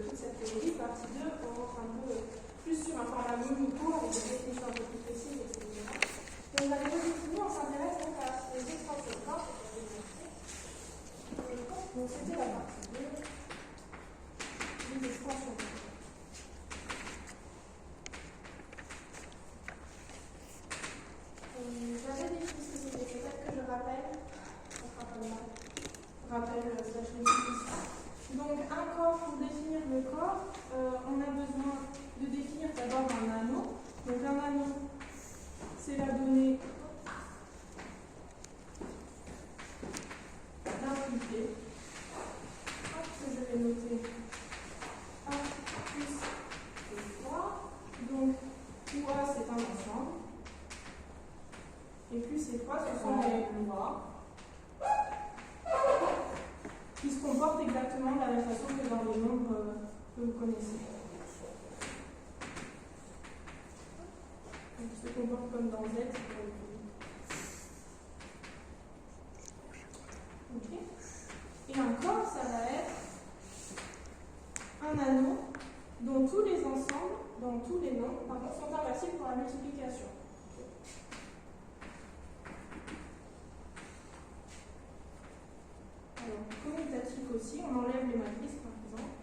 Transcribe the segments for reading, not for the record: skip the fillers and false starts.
toute cette théorie. Partie 2, on rentre un peu plus sur un format mini-cours avec des définitions un peu plus précises, etc. Donc, la redéfinie, on s'intéresse donc à les extensions de corps. Donc, c'était la partie 2, les extensions de corps. J'avais défini ce que c'était, peut-être que je rappelle, ça sera pas mal. Rappel slash définition. Donc, un corps, pour définir le corps, on a besoin de définir d'abord un anneau. Donc, un anneau, c'est la donnée d'un triplet. Que je vais noter 1 plus 3. Donc, OA, c'est un ensemble. Et plus ces 3, ce sont les lois qui se comportent exactement de la même façon que dans les nombres que vous connaissez. Donc, ils se comportent comme dans Z. Okay. Et un corps, ça va être un anneau dont tous les ensembles, dont tous les nombres, par contre, sont inversibles pour la multiplication. Alors, commutatif aussi, on enlève les matrices par exemple.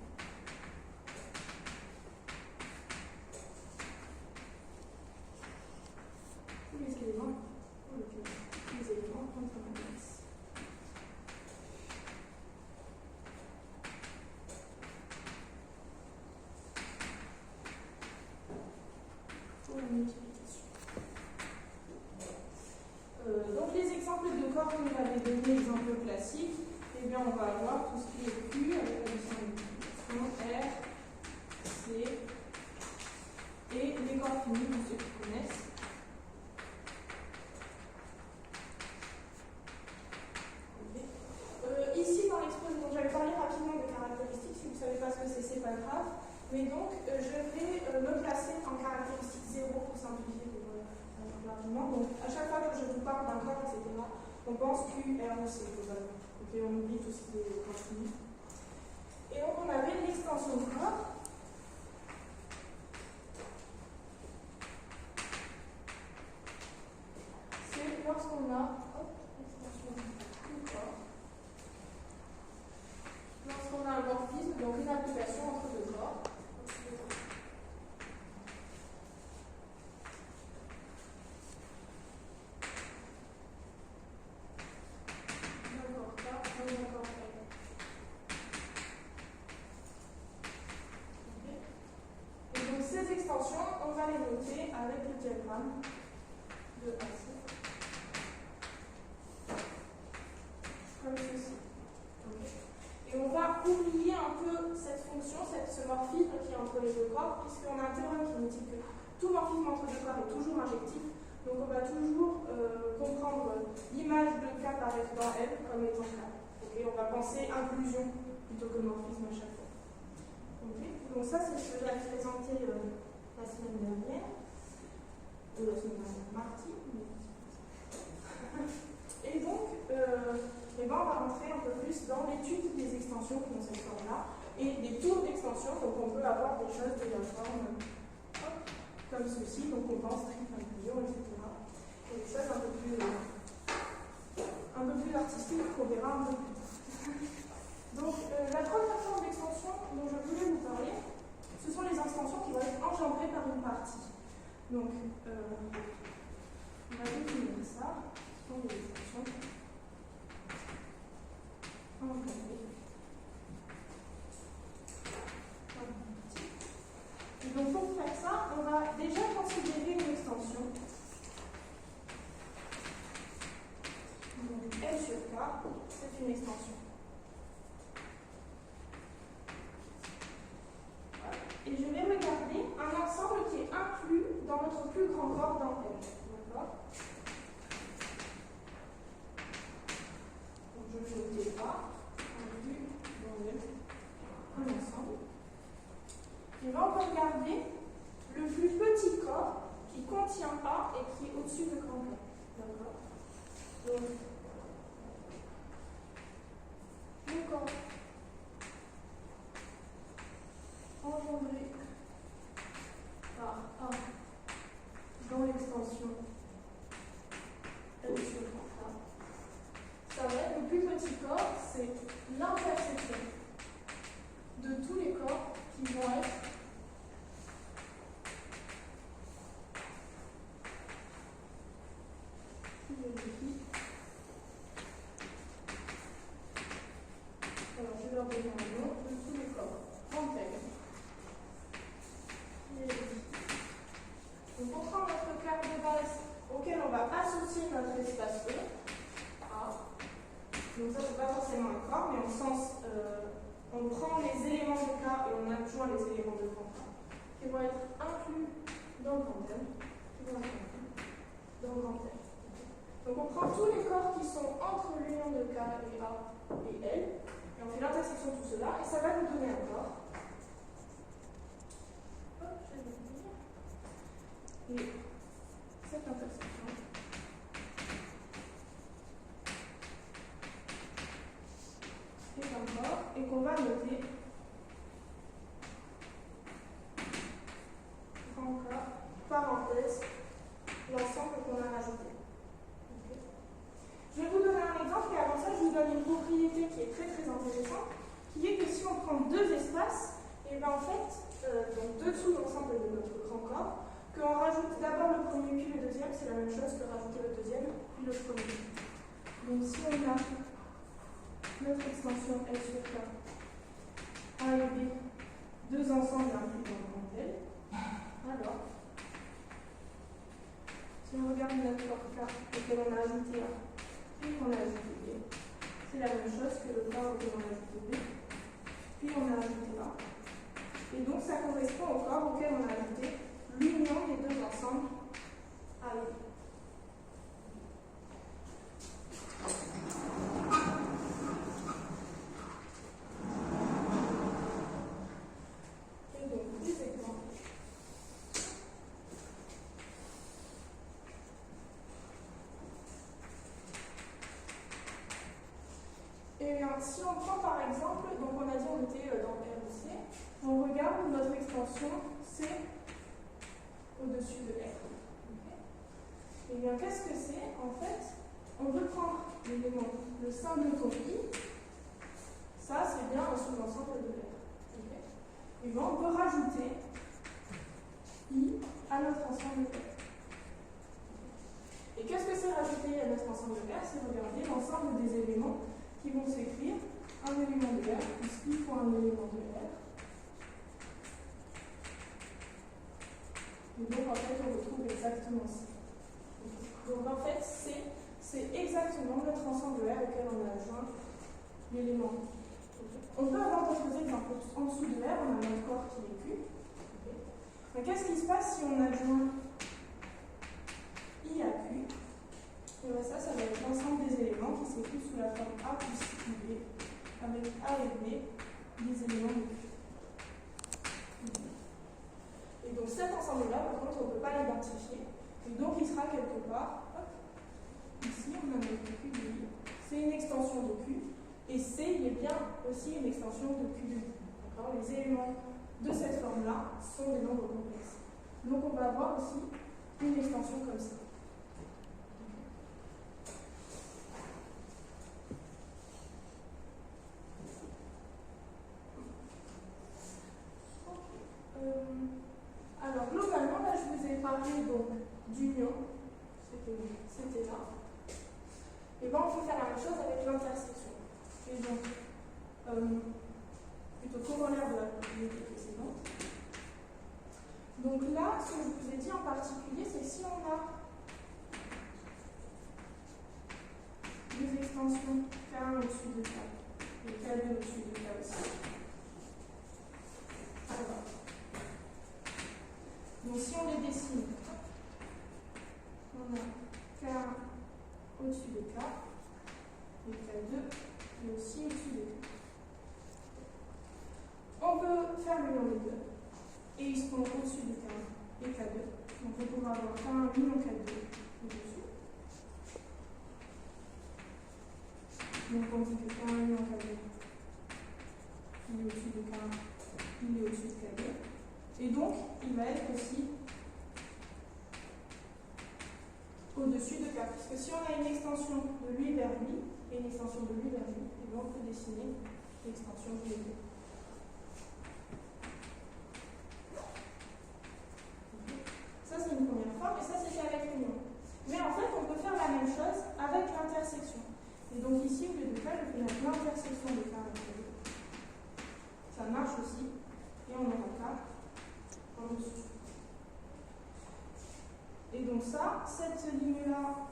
Tous les éléments, contre matrice. Pour la multiplication. Donc les exemples de corps que nous avait donné, exemple classique, eh bien, on va avoir tout ce qui est Q avec l'addition de multiplication, R, C, et les corps finis, pour ceux qui connaissent. Okay. Ici, dans l'exposé, donc j'avais parlé rapidement des caractéristiques. Si vous ne savez pas ce que c'est pas grave. Mais donc, je vais me placer en caractéristique 0 pour simplifier rapidement. Donc, à chaque fois que je vous parle d'un corps, etc., on pense Q, R ou C globalement. Et on oublie tout ce qui est continu. Et donc on avait l'extension de corps. C'est lorsqu'on a l'extension du corps. Lorsqu'on a un morphisme, donc une application entre deux corps. On va les noter avec le diagramme de AC. Comme ceci. Okay. Et on va oublier un peu cette fonction, ce morphisme qui est entre les deux corps, puisqu'on a un théorème qui nous dit que tout morphisme entre deux corps est toujours injectif. Donc on va toujours comprendre l'image de K apparaître dans L comme étant K. Okay. On va penser inclusion plutôt que morphisme à chaque fois. Okay. Donc ça, c'est ce que j'avais présenté la semaine dernière, ou la semaine dernière, mardi. Et donc, on va rentrer un peu plus dans l'étude des extensions qui ont cette forme-là, et des tours d'extension. Donc on peut avoir des choses de la forme comme ceci, donc on pense triple inclusion, etc. Et des choses un peu plus artistiques qu'on verra un peu plus tard. Donc la première forme d'extension dont je voulais vous parler, ce sont les extensions qui vont être engendrées par une partie. Donc, on va définir ça. Ce sont des extensions engendrées. Et donc, pour faire ça, on va déjà considérer une extension. Donc, L sur K, c'est une extension. Et je vais regarder un ensemble qui est inclus dans notre plus grand corps dans L. D'accord? Donc je ne le dis pas. Inclus dans L. Un ensemble. Et là, on va regarder le plus petit corps qui ne contient pas et qui est au-dessus de grand K. D'accord? Donc, le corps d'extension L sur K, ça va être le plus petit corps, c'est l'intersection de tous les corps qui vont être alors je vais leur donner un nom de tous les corps en L. Donc on prend notre classe de base auquel on va associer notre espace E, A. Donc ça c'est pas forcément un corps, mais en sens, on prend les éléments de K et on adjoint les éléments de grand K, qui vont être inclus dans le grand M, Donc on prend tous les corps qui sont entre l'union de K et A et L, et on fait l'intersection de tout cela, et ça va nous donner un corps. Hop, je vais le dire. Et cette intersection est un corps, et qu'on va noter grand K, parenthèse, l'ensemble qu'on a rajouté. Okay. Je vais vous donner un exemple et avant ça, je vous donne une propriété qui est très très intéressante, qui est que si on prend deux espaces, et bien en fait, donc dessous l'ensemble de notre grand corps, qu'on rajoute d'abord le premier puis le deuxième, c'est la même chose que rajouter le deuxième puis le premier. Donc si on a notre extension L sur K, A et B, deux ensembles inclus dans le grand L, alors, si on regarde notre corps K auquel on a ajouté A, puis qu'on a ajouté B, c'est la même chose que le corps auquel on a ajouté B, puis on a ajouté A. Et donc ça correspond au corps auquel on a ajouté l'union des deux ensembles A et B. Et donc, des exemples. Et bien, si on prend par exemple, donc on a dit on était dans REC, on regarde notre extension C au-dessus de R. Okay. Et bien, qu'est-ce que c'est? En fait, on veut prendre l'élément, le singleton I, ça c'est bien un sous-ensemble de R. Okay. Et bien, on peut rajouter I à notre ensemble de R. Et qu'est-ce que c'est rajouter I à notre ensemble de R? C'est regarder l'ensemble des éléments qui vont s'écrire un élément de R plus I fois un élément de R. Et donc en fait on retrouve exactement ça. Donc en fait c'est exactement notre ensemble de R auquel on a adjoint l'élément. On peut avoir d'autres exemples. En dessous de R, on a notre corps qui est Q. Mais qu'est-ce qui se passe si on adjoint I à Q? Et bien ça va être l'ensemble des éléments qui s'écrivent sous la forme A plus IB, avec A et B, des éléments de Q. Et donc cet ensemble-là, par contre, on ne peut pas l'identifier. Et donc il sera quelque part, hop, ici on a notre Q de I, c'est une extension de Q, et C il est bien aussi une extension de Q de I. D'accord. Les éléments de cette forme-là sont des nombres complexes. Donc on va avoir aussi une extension comme ça. Alors globalement, là je vous ai parlé donc d'union, c'était là. Et bien on peut faire la même chose avec l'intersection. Et donc, plutôt corollaire de la propriété précédente. Donc là, ce que je vous ai dit en particulier, c'est si on a deux extensions K1 au-dessus de K et K2 au-dessus de K aussi. Alors, donc si on les dessine, on a K1 au-dessus de K et K2 et aussi au-dessus de K. On peut faire l'union des deux et ils seront au-dessus de K1 et K2. Donc on pourra avoir K1 union K2 au-dessus. Donc on dit que K1 union K2 il est au-dessus de K1, il est au-dessus de K2. Et donc, il va être aussi au-dessus de K. Puisque si on a une extension de lui vers lui et une extension de lui vers lui, et on peut dessiner l'extension de lui. Ça, c'est une première forme, et ça, c'est avec l'union. Mais en fait, on peut faire la même chose avec l'intersection. Et donc ici, au lieu de K, je peux mettre l'intersection de K avec K. Ça marche aussi, et on aura K en dessus. Et donc ça, cette ligne-là,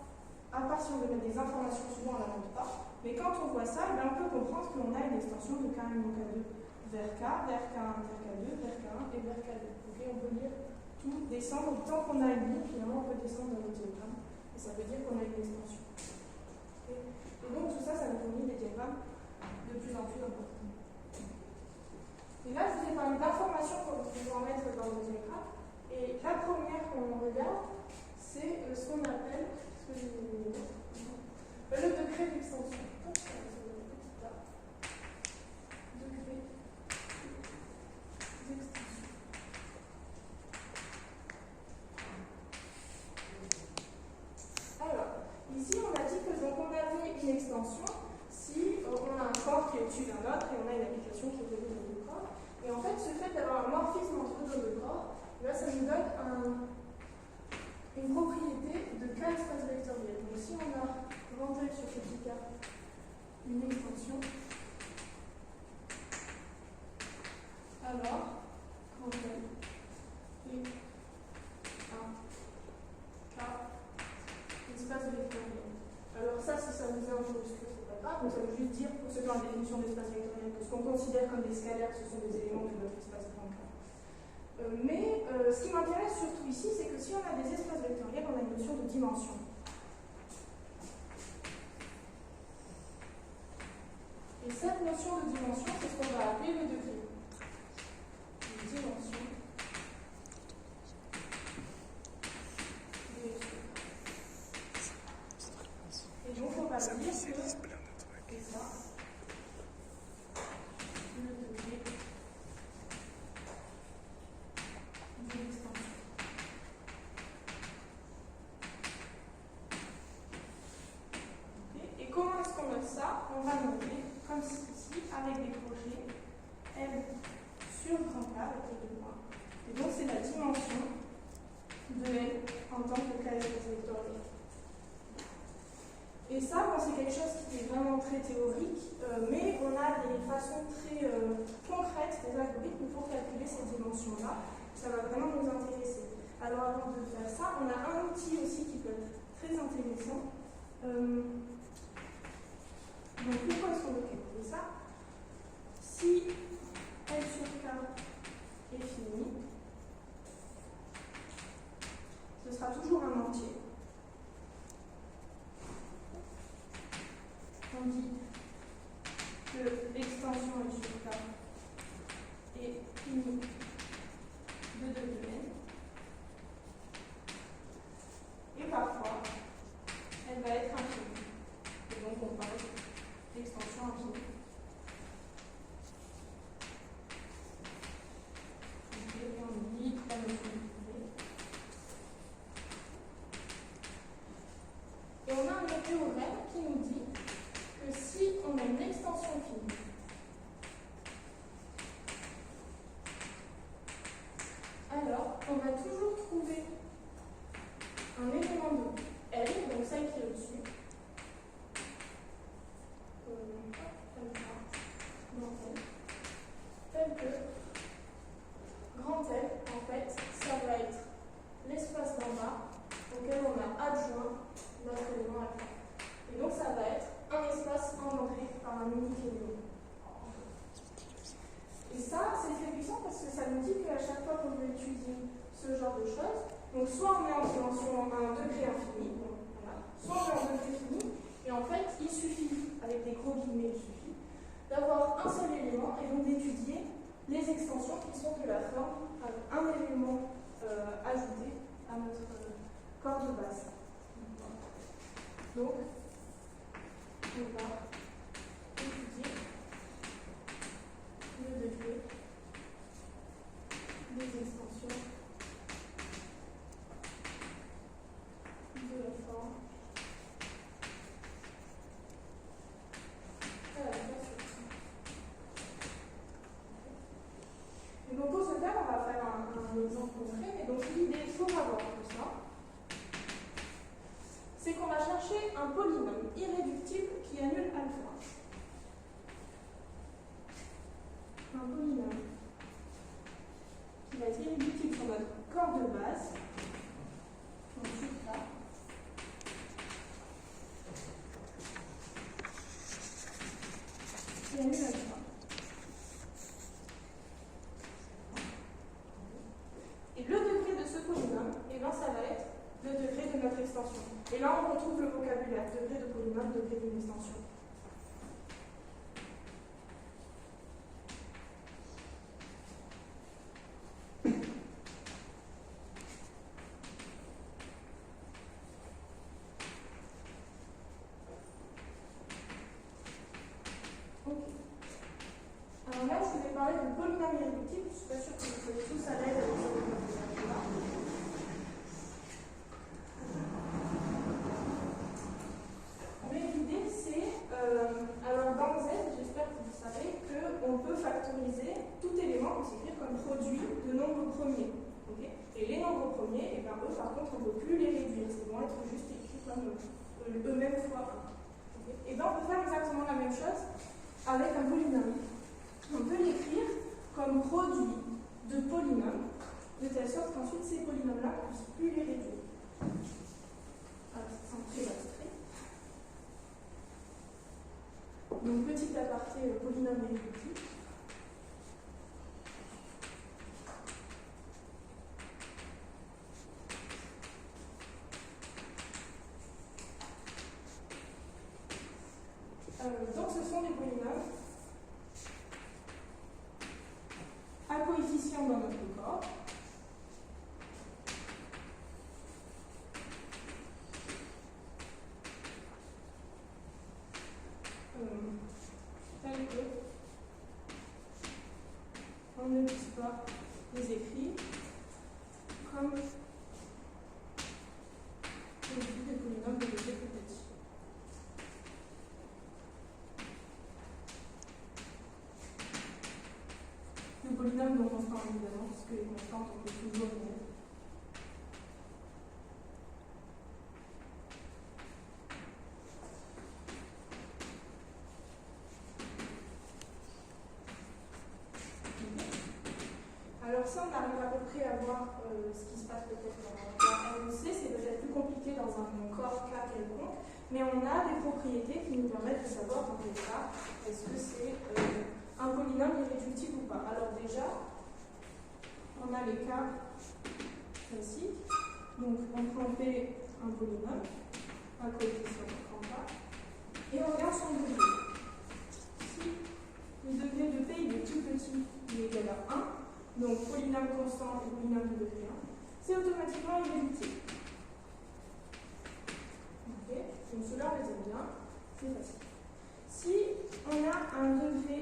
à part si on veut mettre des informations, souvent on ne la montre pas, mais quand on voit ça, on peut comprendre qu'on a une extension de K1 K2 vers K, vers K1 vers K2, vers K1 et vers K2. Okay, on peut lire tout descendre, tant qu'on a une ligne, finalement on peut descendre dans le diagramme, et ça veut dire qu'on a une extension. Okay. Et donc tout ça, ça nous fournit des diagrammes de plus en plus importants. Et là, je vous ai parlé d'informations qu'on peut en mettre dans le diagramme, et la première qu'on regarde, c'est ce qu'on appelle le degré d'extension. Degré d'extension. Alors, ici on a dit que donc on avait une extension si on a un corps qui est au-dessus d'un autre et on a une application qui est venue dans deux corps. Et en fait, ce fait d'avoir un morphisme entre deux corps, là ça nous donne une propriété de K espace vectoriel. Donc si on a rentré sur ce petit K une extension, alors quand elle est un K espace vectoriel. Alors ça, si ça vous est un peu obscur, c'est pas grave, donc ça veut juste dire, pour ceux qui ont la définition d'espace vectoriel, que ce qu'on considère comme des scalaires, ce sont des éléments de notre espace grand K. Mais ce qui m'intéresse surtout ici, c'est que si on a des espaces vectoriels, on a une notion de dimension. Et cette notion de dimension, c'est ce qu'on va appeler le degré. Une dimension de S. Et donc, on va dire que c'est ça, le degré de l'extension. Okay. Et comment est-ce qu'on note ça? On va noter comme ceci, avec des crochets M sur grand K avec les deux points. Et donc c'est la dimension de L en tant que K espace vectoriel. Et ça, bon, c'est quelque chose qui est vraiment très théorique, mais on a des façons très concrètes, des algorithmes pour calculer ces dimensions-là. Ça va vraiment nous intéresser. Alors avant de faire ça, on a un outil aussi qui peut être très intéressant. Donc pourquoi est-ce qu'on veut calculer ça? Si L sur K est fini, ce sera toujours un entier. On dit que l'extension L sur K est finie de degrés. Et parfois, elle va être infinie. Et donc on parle d'extension infinie. Et on dit la notion de degré. Et on a un théorème qui nous dit que si on a une extension finie, alors on va toujours trouver un élément de L, donc celle qui est au-dessus, tel que grand L, en fait, ça va être l'espace d'en bas auquel on a adjoint notre élément alpha. Et donc ça va être un espace engendré par un unique élément. Et ça, c'est très puissant parce que ça nous dit qu'à chaque fois qu'on veut étudier ce genre de choses, donc soit on met en dimension un degré infini, donc, voilà, soit on met en degré fini, et en fait, il suffit, avec des gros guillemets, il suffit, d'avoir un seul élément et donc d'étudier les extensions qui sont de la forme avec un élément ajouté à notre corps de base. Donc, on va étudier le degré des extensions de la forme. Et donc pour ce faire, on va faire un exemple concret. Mais donc l'idée pour avoir tout ça, c'est qu'on va chercher un polynôme irréductible qui annule alpha. Un polynôme qui va être irréductible sur notre corps de base. Ensuite là. Qui annule alpha. Et le degré de ce polynôme, eh ben, ça va être le degré de notre extension. Et là, on retrouve le vocabulaire, degré de polynôme, degré d'une extension. Alors là, je vous ai parlé de polynôme irréductible. Je ne suis pas sûre que vous soyez tous à l'aise avec ce vocabulaire-là. Mais l'idée, c'est, alors dans Z, j'espère que vous savez qu'on peut factoriser tout élément qui s'écrit comme produit de nombres premiers. Okay, et les nombres premiers, eh bien, eux, par contre, on ne peut plus les réduire. Ils vont être juste écrits comme eux-mêmes fois 1. Okay, et bien, on peut faire exactement la même chose avec un polynôme. On peut l'écrire comme produit de polynômes, de telle sorte qu'ensuite ces polynômes-là ne puissent plus les réduire. Alors, c'est un très abstrait. Donc, petit aparté polynôme irréductible. Donc, ce sont des polynômes à coefficients dans notre corps. Tels que on ne puisse pas les écrire comme produit des polynômes de degré plus petit. Le polynôme non constant évidemment, puisque les constantes on peut toujours les mettre. Alors ça, on arrive à peu près à voir ce qui se passe peut-être dans la LEC, c'est peut-être plus compliqué dans un corps K quelconque, mais on a des propriétés qui nous permettent de savoir dans quel cas est-ce que c'est un polynôme irréductible ou pas. Alors déjà, on a les cas classiques, donc on prend P un polynôme, un coefficient on prend pas, et on regarde son degré. Si le degré de P il est tout petit, il est égal à 1, donc polynôme constant et polynôme de degré 1, c'est automatiquement irréductible. Ok, donc cela on les aime bien, c'est facile. Si on a un degré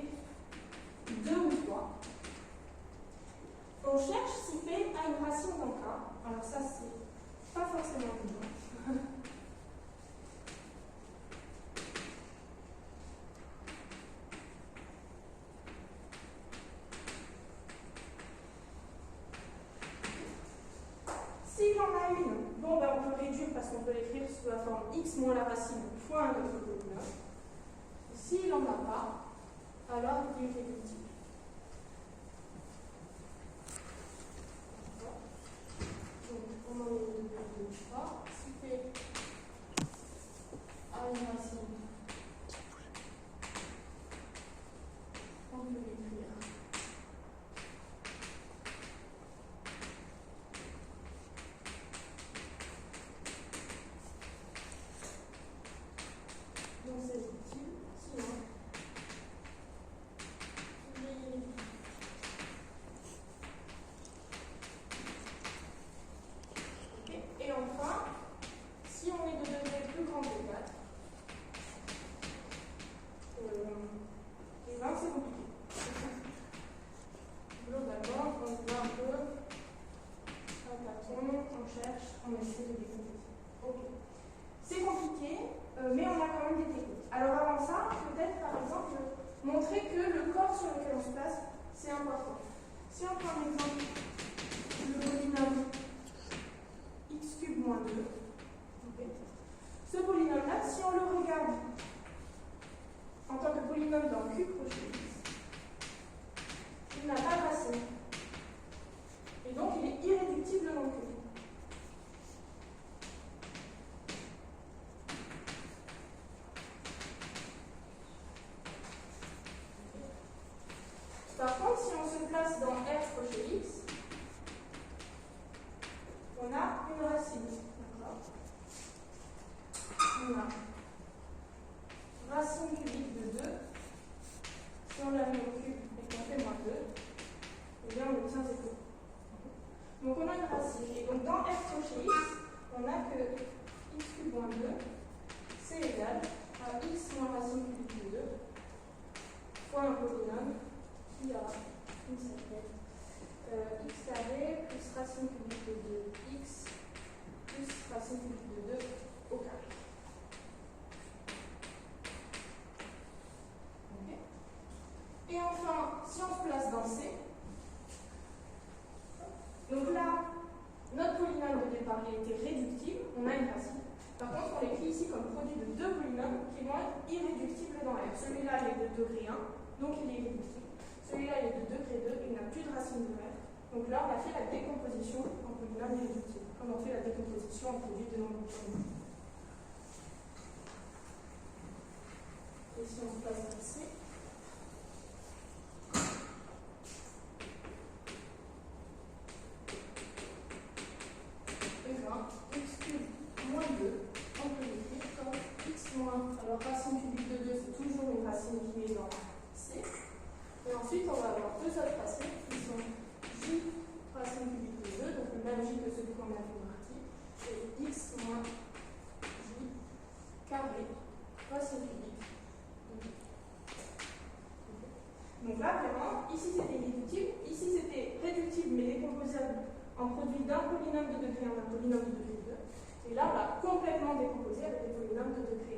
2 ou 3, on cherche si P a une racine dans K. Alors ça c'est pas forcément évident. Si j'en ai une, bon, ben, on peut réduire parce qu'on peut l'écrire sous la forme x moins la racine fois un autre polynôme. S'il n'en a pas, alors il est réductible. Donc, on en est une de 2, 3. Si P a une racine, on peut l'écrire. Donc c'est utile, sinon okay. Et enfin, compliqué, mais on a quand même des techniques. Alors avant ça, peut-être par exemple montrer que le corps sur lequel on se place, c'est important. Si on prend l'exemple le polynôme x cube moins 2, okay. Ce polynôme-là, si on le regarde en tant que polynôme dans Q crochet x, il n'a pas de racine. Et donc il est irréductible dans Q. Par contre, si on se place dans R crochet x, on a une racine. On a racine cubique de 2. Si on la met au cube et qu'on fait moins 2, eh bien on obtient 0. Donc on a une racine. Et donc dans R crochet x, on a que x cube moins 2, c'est égal à x moins racine cubique de 2 fois un polynôme qui a une certaine x carré plus racine cubique de 2x plus racine cubique de 2 au carré. Okay. Et enfin, si on se place dans C, donc là, notre polynôme de départ a été réductible, on a une racine. Par contre, on l'écrit ici comme produit de deux polynômes qui vont être irréductibles dans R. Celui-là, il est de degré 1, donc il est irréductible. Celui-là, il est de degré 2, il n'a plus de racine de R. Donc là, on a fait la décomposition en polynôme irréductible, comme on fait la décomposition en produit de nombres polynômes. Et si on se place ici, x cube moins 2, on peut l'écrire comme x moins, alors racine cubique de 2, c'est toujours une racine qui est dans C. Et ensuite, on va avoir deux autres racines qui sont j racine cubique de 2, donc le même j que celui qu'on a fait partie, et x moins j carré racine cubique de 2. Donc là, vraiment, ici c'était irréductible, ici c'était réductible mais décomposable en produit d'un polynôme de degré 1 d'un polynôme de degré 2. Et là, on l'a complètement décomposé avec des polynômes de degré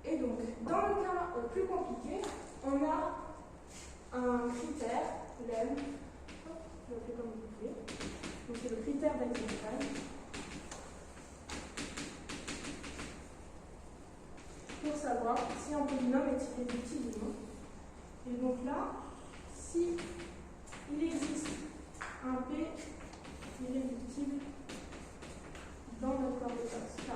1. Et donc, dans le cas plus compliqué, on a un critère, lemme, je le fais comme vous voulez. Donc c'est le critère d'Eisenstein. Pour savoir si un polynôme est irréductible ou non. Et donc là, si il existe un P irréductible dans notre corps de classe K.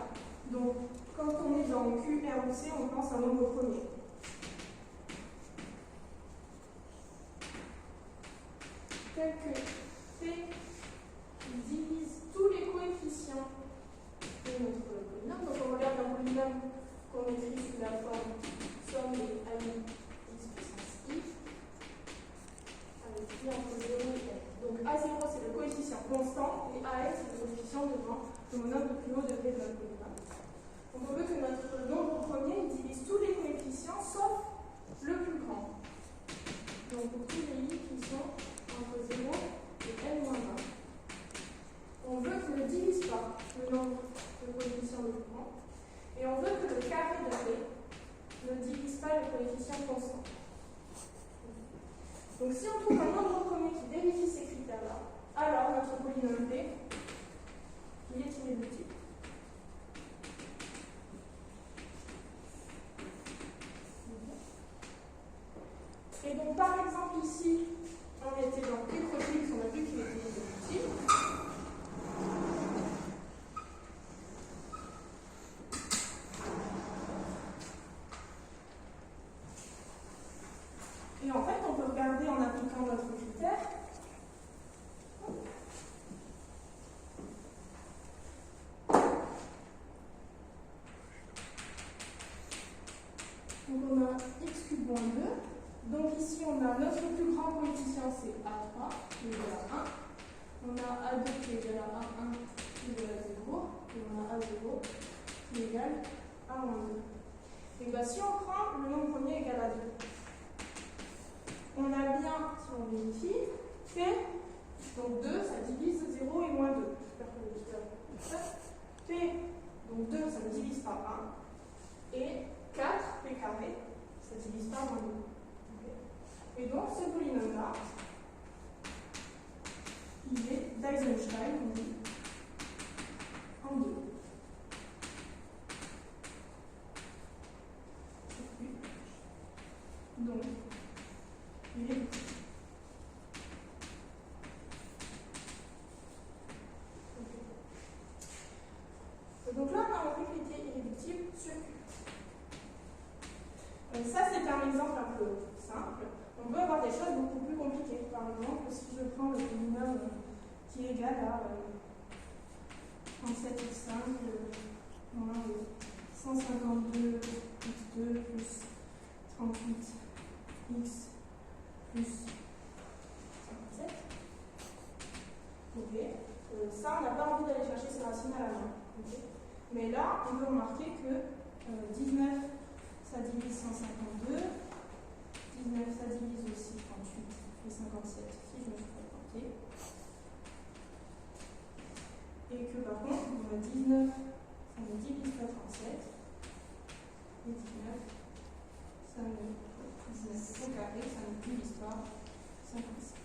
Donc, quand on est dans Q, R ou C, on pense à un nombre premier. Tel que P divise tous les coefficients de notre polynôme. Donc, on regarde un polynôme qu'on écrit sous la forme somme des amis x puissance i, avec i entre 0 et n. Donc A0 c'est le coefficient constant et AN c'est le coefficient devant le monome le plus haut degré de notre polynôme. Donc on veut que notre nombre premier divise tous les coefficients sauf le plus grand. Donc pour tous les i qui sont entre 0 et n-1, on veut qu'il ne divise pas le nombre de coefficients le plus grand. Et on veut que le carré de P ne divise pas le coefficient constant. Donc si on trouve un nombre premier qui vérifie ces critères-là, alors notre polynôme P, il est irréductible. Et donc par exemple ici, on était dans Q crochet x, on a vu qu'il était irréductible. Et en fait, on peut regarder en appliquant notre critère. Donc on a x cube moins 2. Donc ici, on a notre plus grand coefficient, c'est A3, qui est égal à 1. On a A2 qui est égal à 1, qui est égal à 0. Et on a A0 qui est égal à moins 2. Et bien, si on prend le nombre premier égal à 2, on a bien, si on vérifie, P, donc 2, ça divise 0 et moins 2. J'espère que le lecteur est ça. P donc là, on a montré qu'il était irréductible sur Q. Ça, c'est un exemple un peu simple. On peut avoir des choses beaucoup plus compliquées. Par exemple, si je prends le polynôme qui est égal à 37x5 moins 152 x2 plus 38x plus 57. Ok. Ça, on n'a pas envie d'aller chercher ces racines à la main. Okay. Mais là, on peut remarquer que 19, ça divise 152. 19, ça divise aussi 38 et 57, si je me suis pas planté. Et que par contre, on a 19, ça ne divise pas 37. Et 19, ça ne, 19 au carré, ça ne divise pas 57.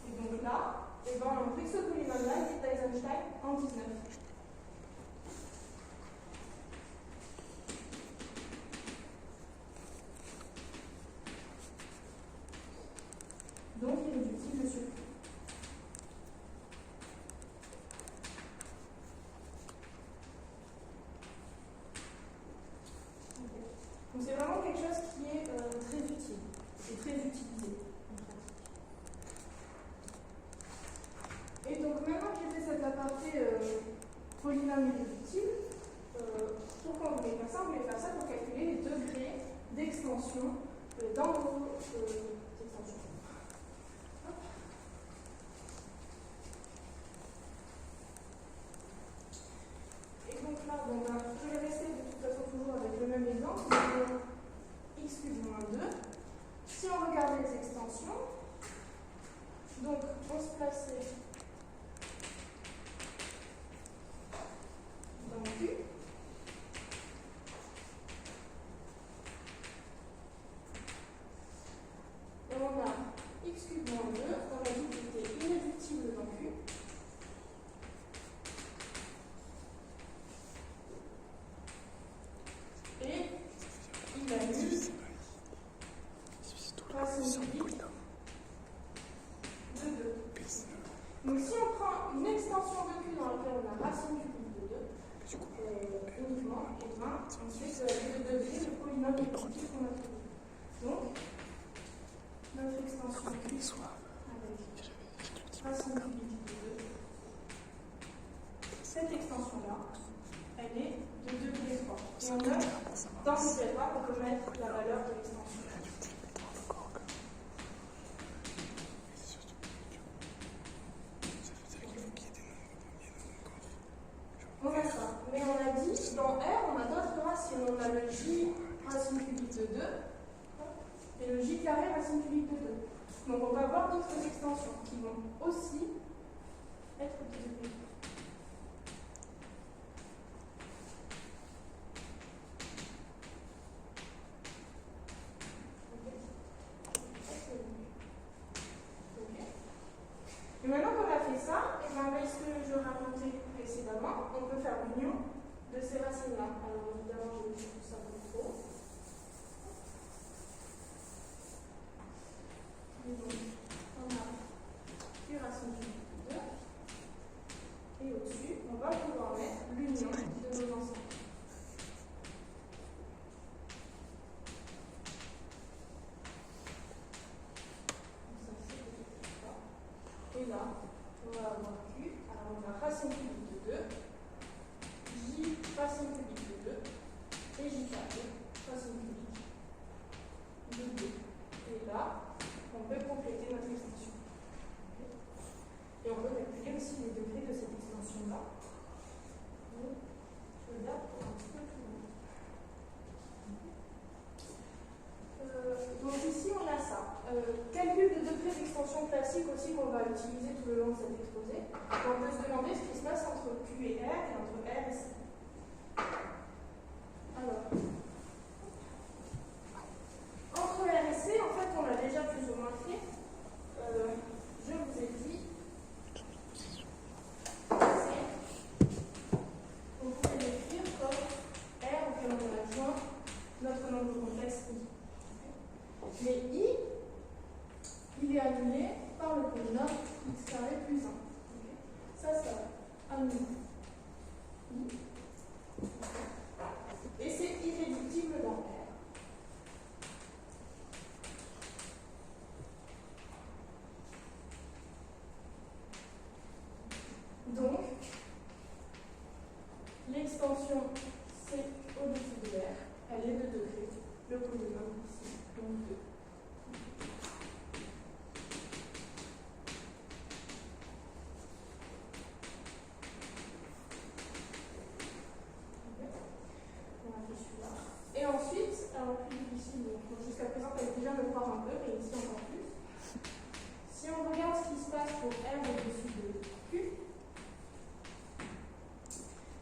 Et donc là, on a pris ce polynôme-là, il est d'Eisenstein en 19. Donc irréductible sur Q. Okay. Donc c'est vraiment quelque chose qui est très utile et très utilisé en pratique. Et donc maintenant que j'ai fait cet aparté polynôme irréductible, pourquoi on voulait faire ça? On voulait faire ça pour calculer les degrés d'extension dans nos extensions. Et donc là, je vais rester de toute façon toujours avec le même exemple, x cube moins 2. Si on regardait les extensions, donc on se plaçait dans Q. Et on a x cube moins 2, on a dit qu'il était irréductible dans Q. Et il annule racine cubique de 2. Donc si on prend une extension de Q dans laquelle on a racine cubique de 2, uniquement, et bien ensuite le degré de polynôme irréductible qu'on a trouvé. Donc, notre extension Q avec racine cubique de 2, cette extension-là, elle est de degré 3. Et on note, dans ce diagramme, on peut mettre la valeur de l'extension. On a ça. Mais on a dit, dans R, on a d'autres racines. On a le J racine cubique de 2 et le J carré racine cubique de 2. Donc on va avoir d'autres extensions qui vont aussi être de degré 3. Et maintenant qu'on a fait ça, et bien avec ce que je racontais précédemment, on peut faire l'union de ces racines-là. Alors évidemment, je vais dire tout ça pour trop. Et donc, on a Q racine cubique de 2. Et au-dessus, on va pouvoir mettre l'union de nos ensembles. Et là, on va avoir Q, alors on a racine cubique de 2, J racine cubique de 2, et J carré racine cubique de 2. Et là, on peut compléter notre extension. Et on peut calculer aussi les degrés de cette extension-là. Je regarde pour un petit peu tout le monde. Donc ici, on a ça. Calcul de degrés d'extension classique aussi qu'on va utiliser tout le long de cet exposé. On peut se demander ce qui se passe entre Q et R et entre R et C. Alors, entre R et C, en fait, on l'a déjà plus ou moins fait. Je vous ai dit, on pourrait l'écrire comme R auquel on a joint notre nombre complexe I. Mais I, il est annulé par le polynôme x carré plus 1. Ça un nu. Et c'est irréductible dans R. Donc, l'extension C au-dessus de R, elle est de degré. Le polynôme ici, donc 2. Et ensuite, alors plus difficile, donc jusqu'à présent, elle déjà me croire un peu, mais ici encore plus. Si on regarde ce qui se passe pour R au-dessus de Q,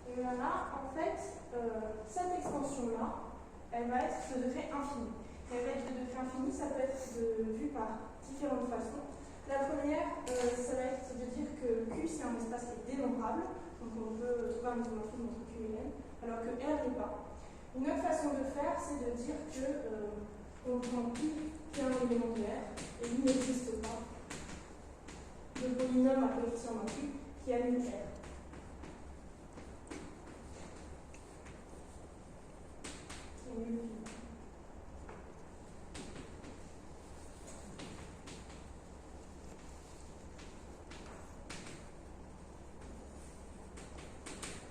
et bien là, en fait, cette extension-là, elle va être de degré infini. Et elle va être de degré infini, ça peut être vu par différentes façons. La première, ça va être de dire que Q, c'est un espace qui est dénombrable, donc on peut trouver un isomorphisme entre Q et N, alors que R n'est pas. Une autre façon de faire, c'est de dire que on prend Q qui est un élément de R, et il n'existe pas de polynôme à coefficient d'un Q qui annule R. Qui annule Q.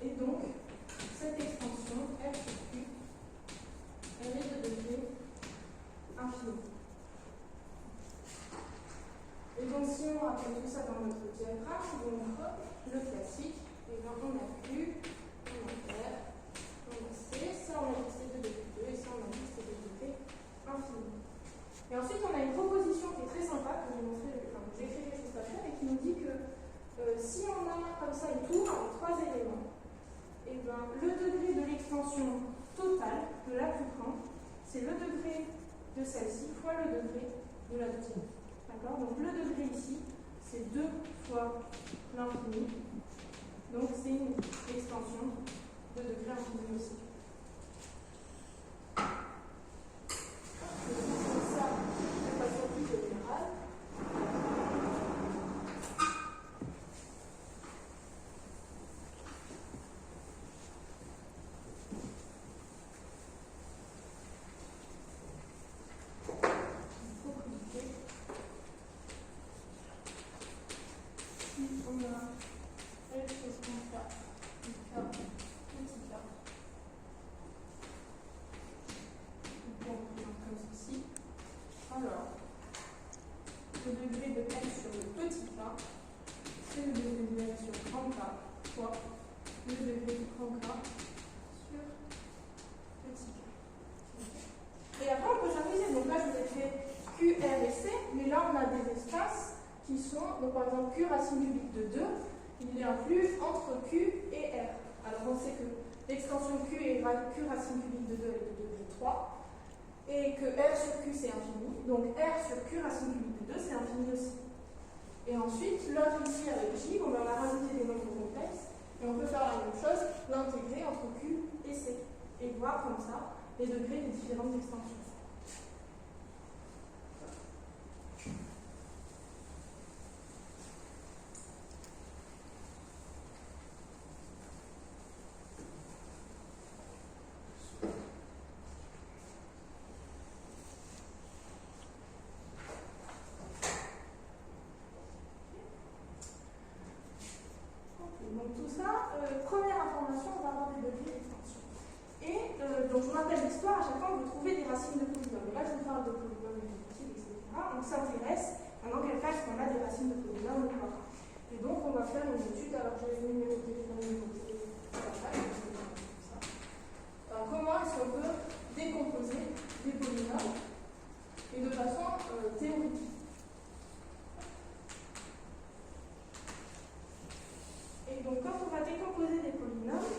Et donc, cette extension, R sur Q, elle est de degré infini. Et donc, si on rappelle tout ça dans notre diagramme, donc le classique, et bien on a Q, on a R, on a C, ça on a dit c'est de degré 2, et ça on a dit c'est de degré infini. Et ensuite, on a une proposition qui est très sympa, que j'ai montré, enfin, j'ai écrit juste après, et qui nous dit que si on a comme ça une tour avec 3 éléments, et bien le degré de l'extension totale de la plus grande, c'est le degré de celle-ci fois le degré de la deuxième. D'accord? Donc le degré ici, c'est 2 fois l'infini. Donc c'est une extension de degré infini aussi. Donc ça, de façon plus générale. Le degré de N sur le petit k, c'est le degré de N sur grand K fois le degré de grand K sur petit k. Et après, on peut synthétiser. Donc là, je vous ai fait Q, R et C, mais là, on a des espaces qui sont, donc par exemple, Q racine cubique de 2, il y a un flux entre Q et R. Alors, on sait que l'extension Q et Q racine cubique de 2 est de degré 3. Et que R sur Q c'est infini, donc R sur Q racine cubique de 2 c'est infini aussi. Et ensuite, l'autre ici avec J, on va rajouter des nombres complexes, et on peut faire la même chose, l'intégrer entre Q et C, et voir comme ça les degrés des différentes extensions. Donc tout ça, première information, on va avoir des degrés d'extension. Et donc je vous rappelle l'histoire, à chaque fois vous trouvez des racines de polynômes. Et là je vous parle de polynômes irréductibles, etc. On s'intéresse maintenant quel cas est-ce qu'on a des racines de polynômes ou pas. Et donc on va faire une étude, alors j'ai mis mes téléphones, comment est-ce qu'on peut décomposer des polynômes et de façon théorique. Et donc quand on va décomposer des polynômes,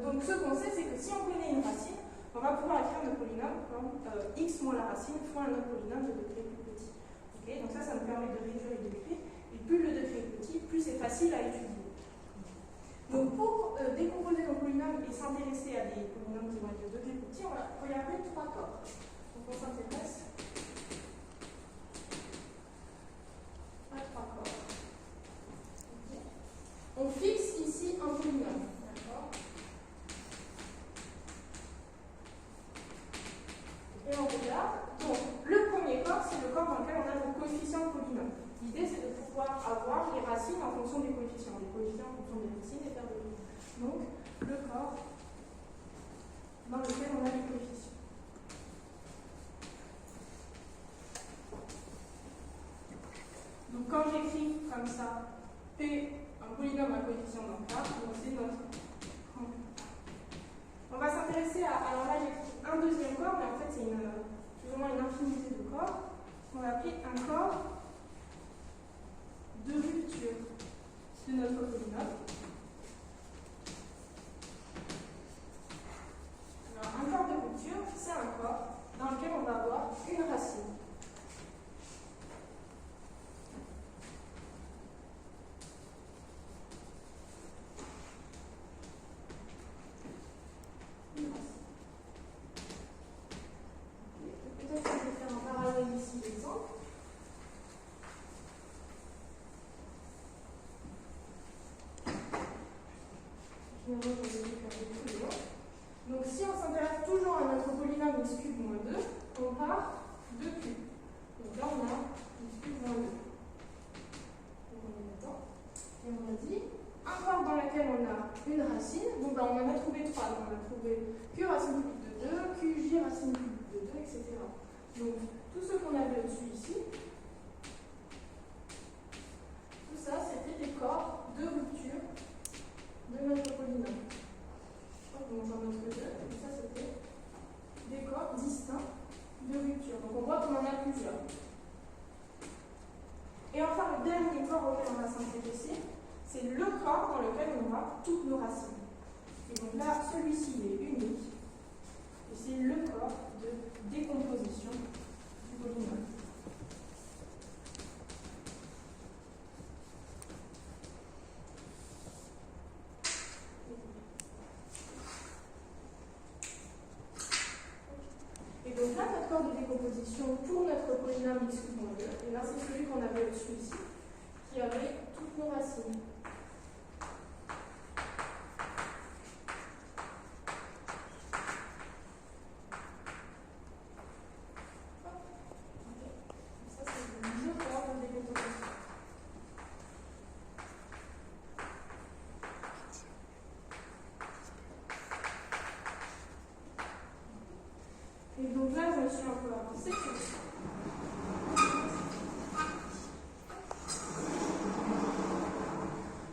donc ce qu'on sait c'est que si on connaît une racine, on va pouvoir écrire le polynôme comme x moins la racine fois un autre polynôme de degré plus petit. Okay, donc ça nous permet de réduire les degrés, et plus le degré est petit, plus c'est facile à étudier. Donc pour décomposer nos polynômes et s'intéresser à des polynômes qui vont être de degré plus petit, on va regarder 3 corps. Donc on s'intéresse à 3 corps. Okay. On racines en fonction des coefficients en fonction des racines et paires de lignes. Donc, le corps dans lequel on a les coefficients. Donc, quand j'écris comme ça, P, un polynôme à coefficient dans K, donc c'est notre rank. On va s'intéresser à. Alors là, j'écris un deuxième corps, mais en fait, c'est plus ou moins une infinité de corps. On va appeler un corps de rupture de notre polynôme. Alors, un corps de rupture, c'est un corps dans lequel on va avoir une racine. Peut-être que je vais faire un parallèle ici, l'exemple. Donc si on s'intéresse toujours à notre polynôme x cube moins 2, on part de cube. Donc là on a x cube moins 2. Donc on est là-dedans. Et on a dit un corps dans lequel on a une racine. Donc on en a trouvé 3. Donc on a trouvé q racine cube de 2, qj racine cube de 2, etc. Donc tout ce qu'on avait au-dessus ici, tout ça c'était des corps de rupture de notre polynôme. Donc j'en note que 2, et ça c'était des corps distincts de rupture. Donc on voit qu'on en a plusieurs. Et enfin, le dernier corps auquel on va s'intéresser, c'est le corps dans lequel on aura toutes nos racines. Et donc là, celui-ci il est unique, et c'est le corps de décomposition du polynôme. Donc là, notre corps de décomposition pour notre polynôme x cube moins 2, et là c'est celui qu'on avait au-dessus ici, qui avait toutes nos racines. Ça c'est le corps de décomposition. Et donc là, je me suis un peu avancée.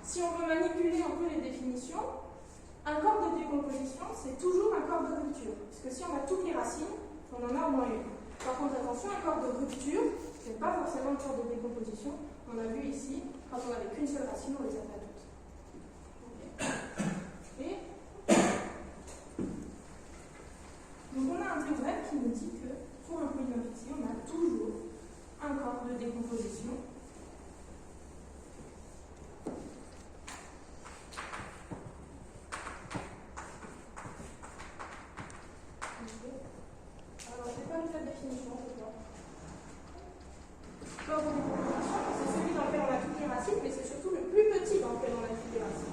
Si on veut manipuler un peu les définitions, un corps de décomposition, c'est toujours un corps de rupture. Parce que si on a toutes les racines, on en a au moins une. Par contre, attention, un corps de rupture, ce n'est pas forcément un corps de décomposition. On a vu ici, quand on n'avait qu'une seule racine, on les a pas toutes. Okay. Et donc on a un théorème qui nous dit que pour un polynôme ici, on a toujours un corps de décomposition. Okay. Alors, je n'ai pas mis la définition, c'est quoi? Corps de décomposition, c'est celui dans lequel on a toutes les racines, mais c'est surtout le plus petit dans lequel on a toutes les racines.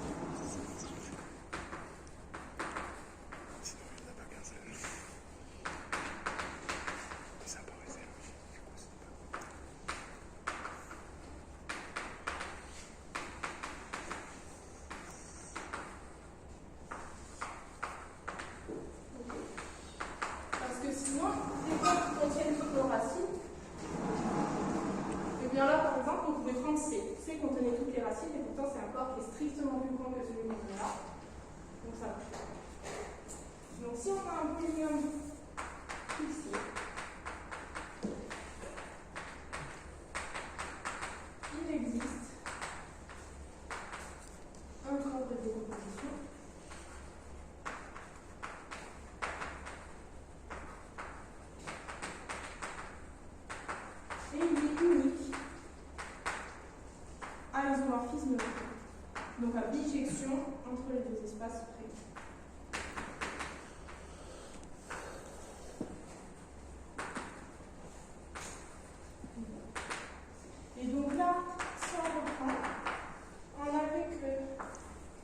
C contenait toutes les racines, et pourtant c'est un corps qui est strictement plus grand que celui qu'on a là. Donc ça marche. Donc si on a un polynôme ici, il existe un corps de décomposition et il est unique à l'isomorphisme, donc à bijection entre les deux espaces prévus. Et donc là, si on reprend, on avait que Q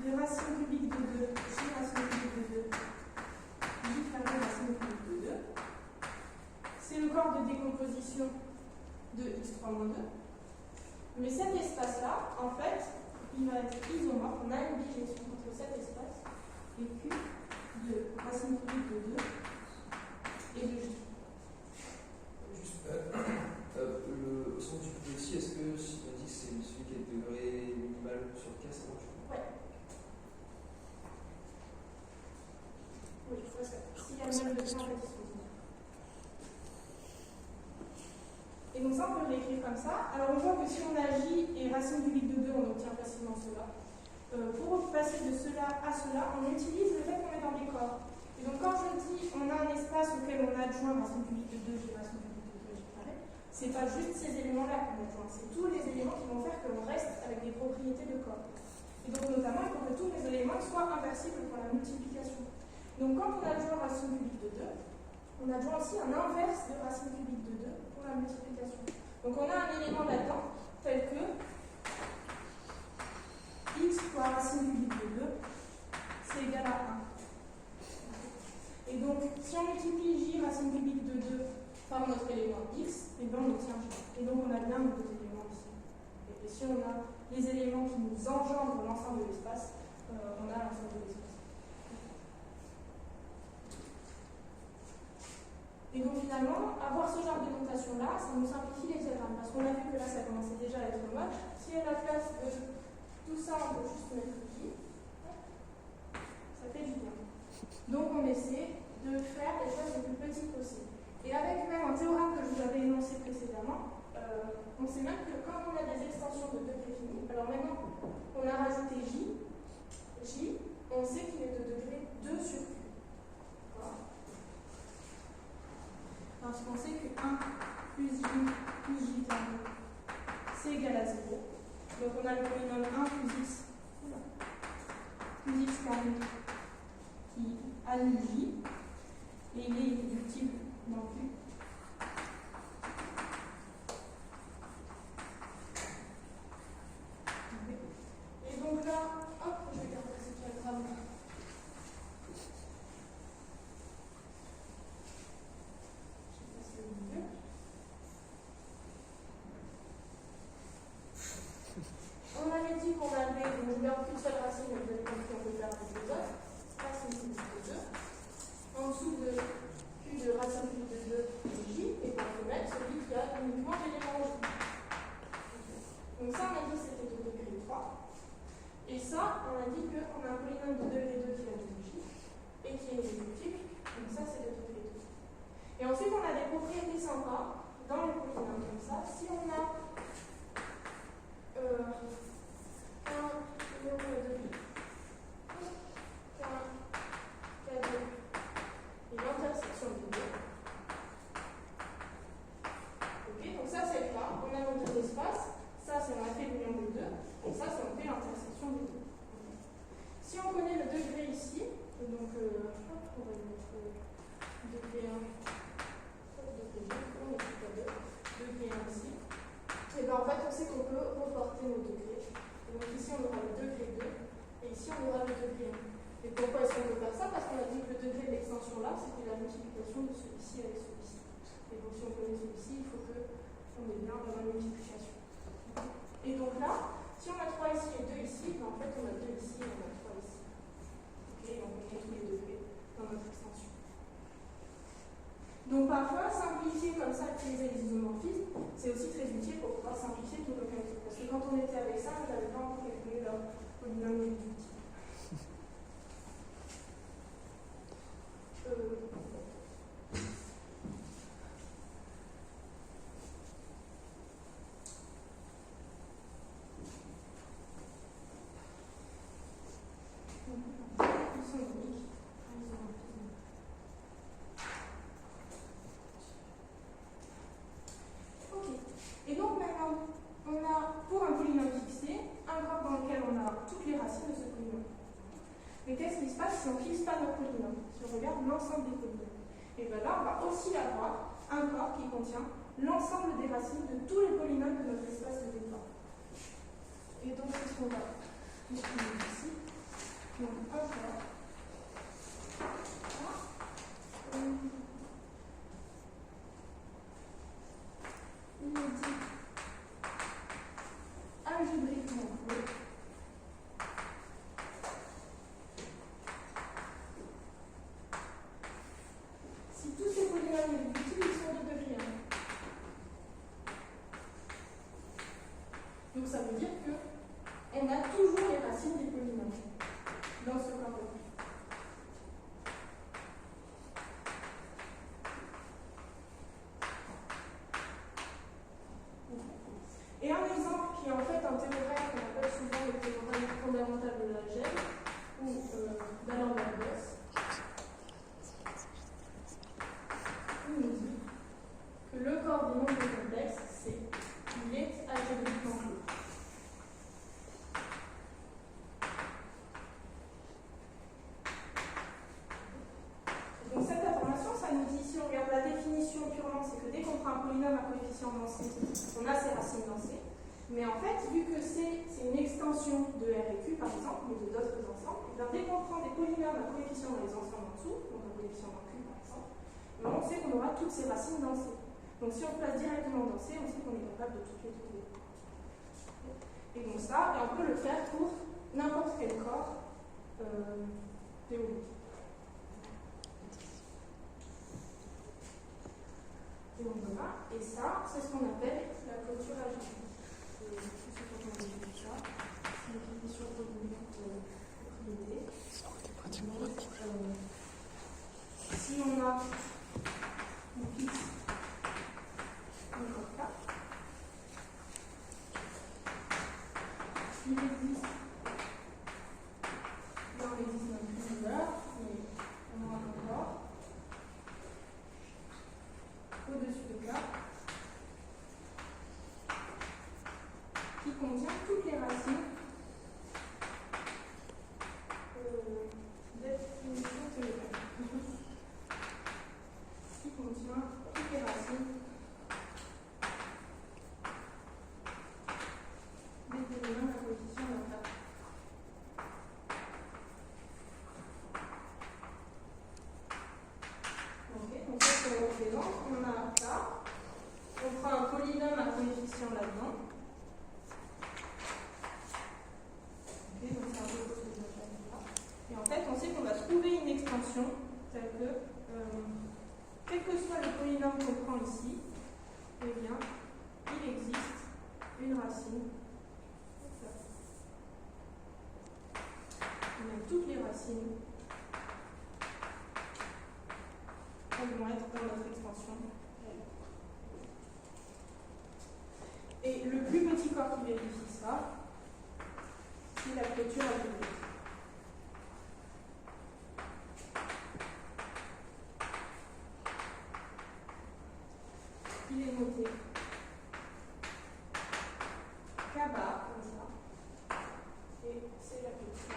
de racine cubique de 2, J racine cubique de 2, J carré racine cubique de 2. C'est le corps de décomposition de x3-2. Mais cet espace-là, en fait, il va être isomorphe. On a une bijection entre cet espace et Q de racine cubique de 2 et de J. Juste, au centre du petit, est-ce que si on dit que c'est celui qui est de degré minimal sur K, ça marche? Ouais. Oui, je crois que s'il y a le même degré, en fait, ils sont binaires. Et donc ça, on peut l'écrire comme ça. Alors on voit que si on a J et racine cubique de 2, on obtient facilement cela. Pour passer de cela à cela, on utilise le fait qu'on est dans des corps. Et donc quand je dis on a un espace auquel on adjoint racine cubique de 2, J racine cubique de 2, J carré, c'est pas juste ces éléments-là qu'on adjoint, c'est tous les éléments qui vont faire qu'on reste avec des propriétés de corps. Et donc notamment, il faut que tous les éléments soient inversibles pour la multiplication. Donc quand on adjoint racine cubique de 2, on adjoint aussi un inverse de racine cubique de 2 pour la multiplication. Donc on a un élément là-dedans tel que x fois racine cubique de 2, c'est égal à 1. Et donc, si on multiplie j racine cubique de 2 par notre élément x, et bien on obtient j. Et donc on a bien nos deux éléments ici. Et si on a les éléments qui nous engendrent l'ensemble de l'espace, on a l'ensemble de l'espace. Et donc finalement, avoir ce genre de notation-là, ça nous simplifie les diagrammes. Parce qu'on a vu que là, ça commençait déjà à être moche. Si à la place de tout ça, on peut juste mettre j, ça fait du bien. Donc on essaie de faire les choses les plus petites possibles. Et avec même un théorème que je vous avais énoncé précédemment, on sait même que quand on a des extensions de degré fini, alors maintenant on a rajouté j, on sait qu'il est de degré 2 sur q. Parce qu'on sait que 1 plus j carré, c'est égal à 0. Donc on a le polynôme 1 plus x carré qui annule j, et il est irréductible dans q. Et donc là, hop, je vais garder ce diagramme. On avait dit qu'on avait, donc je garde qu'une seule racine, mais vous avez compris, on peut faire avec les autres. Racine cubique de 2. En dessous de Q de racine cubique de 2 et J, et on peut mettre celui qui a uniquement l'élément J. Donc ça, on a dit que c'était de degré 3. Et ça, on a dit qu'on a un polynôme de degré 2 qui a de J, et qui est irréductible. Donc ça, c'est de degré 2. Et ensuite, on a des propriétés sympas dans les polynômes comme ça. Si on a et l'intersection des deux. Ok, donc ça c'est le cas. On a nos deux espaces. Ça c'est on a fait l'union des deux. Et ça c'est on fait l'intersection des deux. Okay. Si on connaît le degré ici, donc on va mettre degré 1, degré 2, on est tout à 2, degré 1 ici. Et bien en fait on sait qu'on peut reporter nos degrés. Donc ici on aura le degré 2 et ici on aura le degré 1. Et pourquoi est-ce qu'on peut faire ça? Parce qu'on a dit que le degré de l'extension là, c'était la multiplication de celui-ci avec celui-ci. Et donc si on connaît celui-ci, il faut qu'on ait bien dans la multiplication. Et donc là, si on a 3 ici et 2 ici, ben en fait on a 2 ici et on a 3 ici. Ok, donc on a tous les degrés dans notre extension. Donc parfois, simplifier comme ça, utiliser les isomorphismes, c'est aussi très utile pour pouvoir simplifier tous nos calculs. Parce que quand on était avec ça, on n'avait pas encore calculé leur polynôme réductible. Et donc maintenant, on a pour un polynôme fixé un corps dans lequel on a toutes les racines de ce polynôme. Mais qu'est-ce qui se passe si on ne fixe pas notre polynôme? Si on regarde l'ensemble des polynômes. Et bien là, on va aussi avoir un corps qui contient l'ensemble des racines de tous les polynômes de notre espace de départ. Et donc, c'est ce qu'on va écrire ici. Donc, un corps. Donc ça veut dire qu'on a toujours les racines des polynômes dans ce corps de Lie. Et un exemple qui est en fait un théorème qu'on appelle souvent le théorème fondamental de l'algèbre ou d'Alan-Bergos, il nous dit que le corps des nombres complexes, il est algébriquement clos. Donc cette information, ça nous dit, si on regarde la définition purement, c'est que dès qu'on prend un polynôme à coefficient dansé, on a ses racines dansées. Mais en fait, vu que c'est une extension de R et Q, par exemple, mais de d'autres ensembles, dès qu'on prend des polynômes à coefficient dans les ensembles en dessous, donc un coefficient dans Q par exemple, on sait qu'on aura toutes ces racines dansées. Donc si on place directement dans C, on sait qu'on est capable de toutes les trouver. Et donc ça, et on peut le faire pour n'importe quel corps théorique. Et donc voilà, et ça, c'est ce qu'on appelle la clôture algébrique. C'est une définition de propriété. Si on a une fixe, un corps K, il existe, il en existe même plusieurs, mais on a un corps au-dessus de K qui contient toutes les racines définition théorique. Qui contient toutes les racines des polynômes à coefficient d'un K. Ok, donc ça se représente, on a un K, on prend un polynôme à coefficient là-dedans. Ok, donc c'est un peu ce que je m'appelle là. Et en fait, on sait qu'on va trouver une extension telle que, quel que soit le polynôme qu'on prend ici, eh bien, il existe une racine. On a toutes les racines. Elles vont être dans notre extension. Et le plus petit corps qui vérifie ça, c'est la clôture algébrique. Il est noté K bar, comme ça, et c'est la clôture.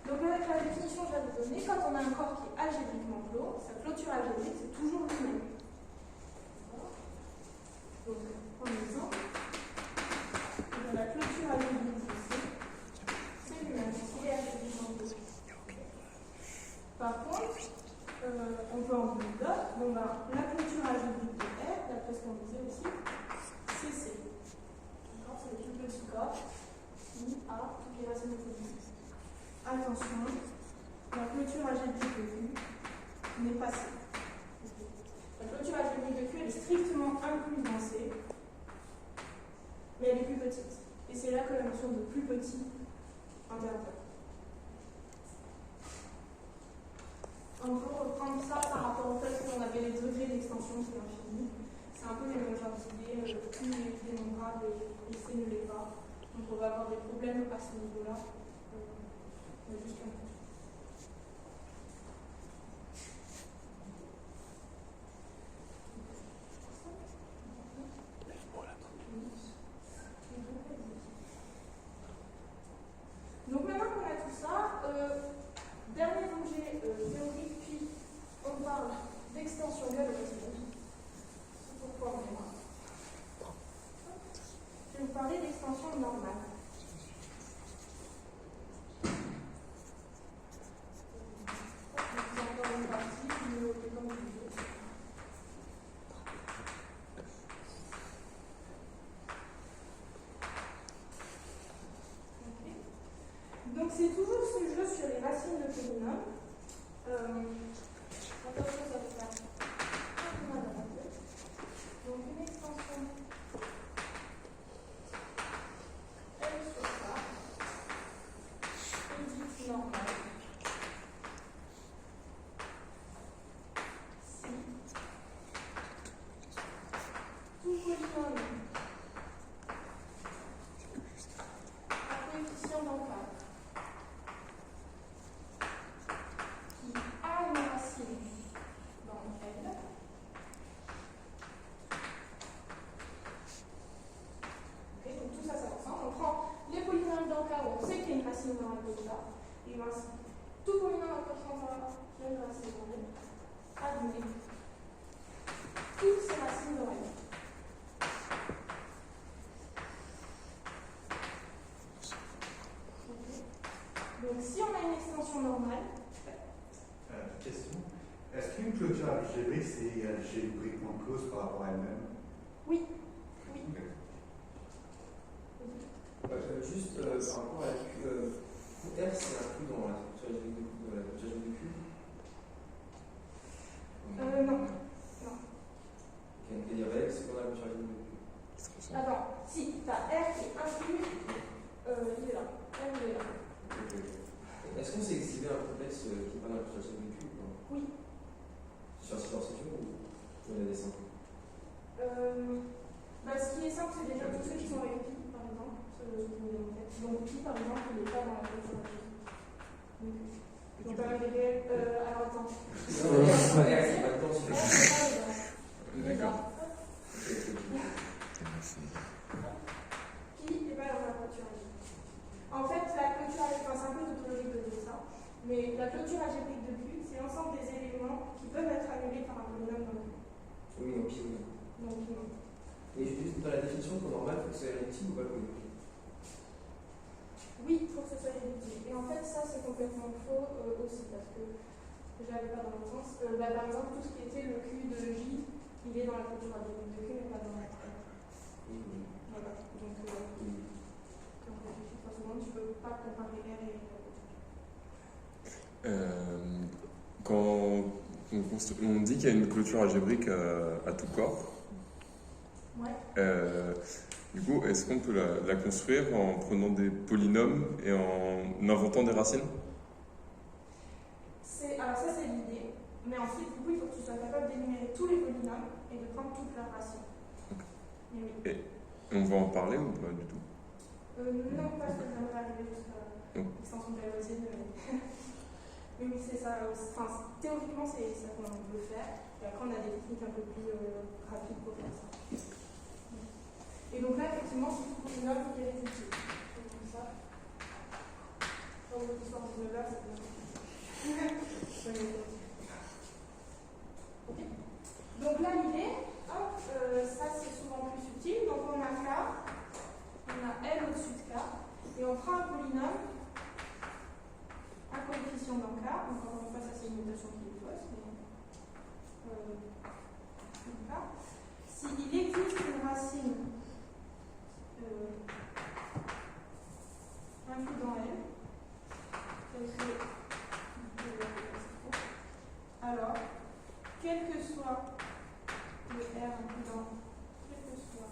Donc avec la définition que j'avais donnée, quand on a un corps qui est algébriquement clos, sa clôture algébrique, c'est toujours lui-même. Donc, en exemple, la clôture algébrique ici, c'est lui-même, il est algébriquement clos. Par contre, on peut en donner d'autres. Bon, ben, la clôture algébrique de R, d'après ce qu'on disait aussi, c'est C. C'est le plus petit corps qui a toutes les racines de polynômes. Attention, la clôture algébrique de Q n'est pas C. La clôture algébrique de Q elle est strictement incluse dans C, mais elle est plus petite. Et c'est là que la notion de plus petit intervient. On peut reprendre ça par rapport au fait qu'on avait les degrés d'extension qui est infini. C'est un peu les mêmes genres d'idées, le Q est dénombrable et C ne l'est pas. Donc on va avoir des problèmes à ce niveau-là. Juste un peu. Donc maintenant qu'on a tout ça, dernier objet théorique, puis on parle d'extension galométrique. Pourquoi on est là? normale. Vous avez encore une partie, vous le notez comme vous voulez. Donc c'est toujours ce jeu sur les racines de polynômes. Attention, ça va faire un peu mal à la tête. Donc une extension L sur K est dite normale si tout polynôme à coefficient d'encart qui a une racine dans L. Okay, donc tout ça, ça ressemble. On prend les polynômes d'encart où on sait qu'il y a une racine dans L déjà. Et ainsi, tout polynôme à coefficient d'encart qui a une racine dans L admet toutes ces racines dans L. Okay. Donc si on a une extension normale, Question. Est-ce qu'une clôture algébrique, c'est algébriquement close par rapport à elle-même? oui. Oui. Juste par rapport à la Q, R c'est inclus dans la clôture algébrique de Q. Non. Non. C'est-à-dire X, c'est qu'on a la clôture algébrique de Q. Attends, si, t'as R qui est inclus, il est là. R, il est là. Est-ce qu'on sait exhiber un complexe qui n'est pas dans la clôture algébrique de Q ou pas? Oui. Sur un site en section ou on a des simples? Ce qui est simple, c'est déjà tous ceux qui sont avec pi, par exemple. Ceux qui me viennent en tête. Donc pi, par exemple, il n'est pas dans la clôture algébrique. Donc un réel. Alors attends. R, c'est pas dedans, c'est D'accord. Pi n'est pas dans la clôture algébrique. En fait, la clôture algébrique, c'est un peu tautologique de dire ça, mais la clôture algébrique de Q, c'est l'ensemble des éléments qui peuvent être annulés par un polynôme dans Q. Oui, non, Pi, oui. Donc non. Et juste dans la définition pour normal, il faut que ça soit réductible ou pas réductible? Oui, il faut que ce soit réductible. Et en fait, ça, c'est complètement faux aussi, parce que je n'avais pas dans le sens. Par exemple, tout ce qui était le Q de J, il est dans la clôture algébrique de Q, mais pas dans la R. Voilà. Donc, quand on réfléchit 3 secondes, tu ne peux pas comparer R et Quand on dit qu'il y a une clôture algébrique à tout corps, ouais. Du coup, est-ce qu'on peut la construire en prenant des polynômes et en inventant des racines? Alors ça, c'est l'idée. Mais ensuite, du coup, il faut que tu sois capable d'énumérer tous les polynômes et de prendre toutes leurs racines. Okay. Mais oui. Et on va en parler ou pas du tout? Non, parce que j'aimerais arriver jusqu'à l'extension de la voisine. Mais oui, c'est ça. Enfin, théoriquement, c'est ça qu'on veut faire. Et après, on a des techniques un peu plus rapides pour faire ça. Et donc là, effectivement, c'est tout polynôme qui est réductible. Donc comme ça. Quand votre histoire de 19h, c'est bien. Ok. Donc là, l'idée, ça c'est souvent plus subtil. Donc on a K, on a L au-dessus de K, et on prend un polynôme à coefficient dans K. Encore une fois, ça c'est une notation qui est fausse, mais K. S'il existe une racine inclus dans L, alors, quel que soit le R inclus dans, quel que soit,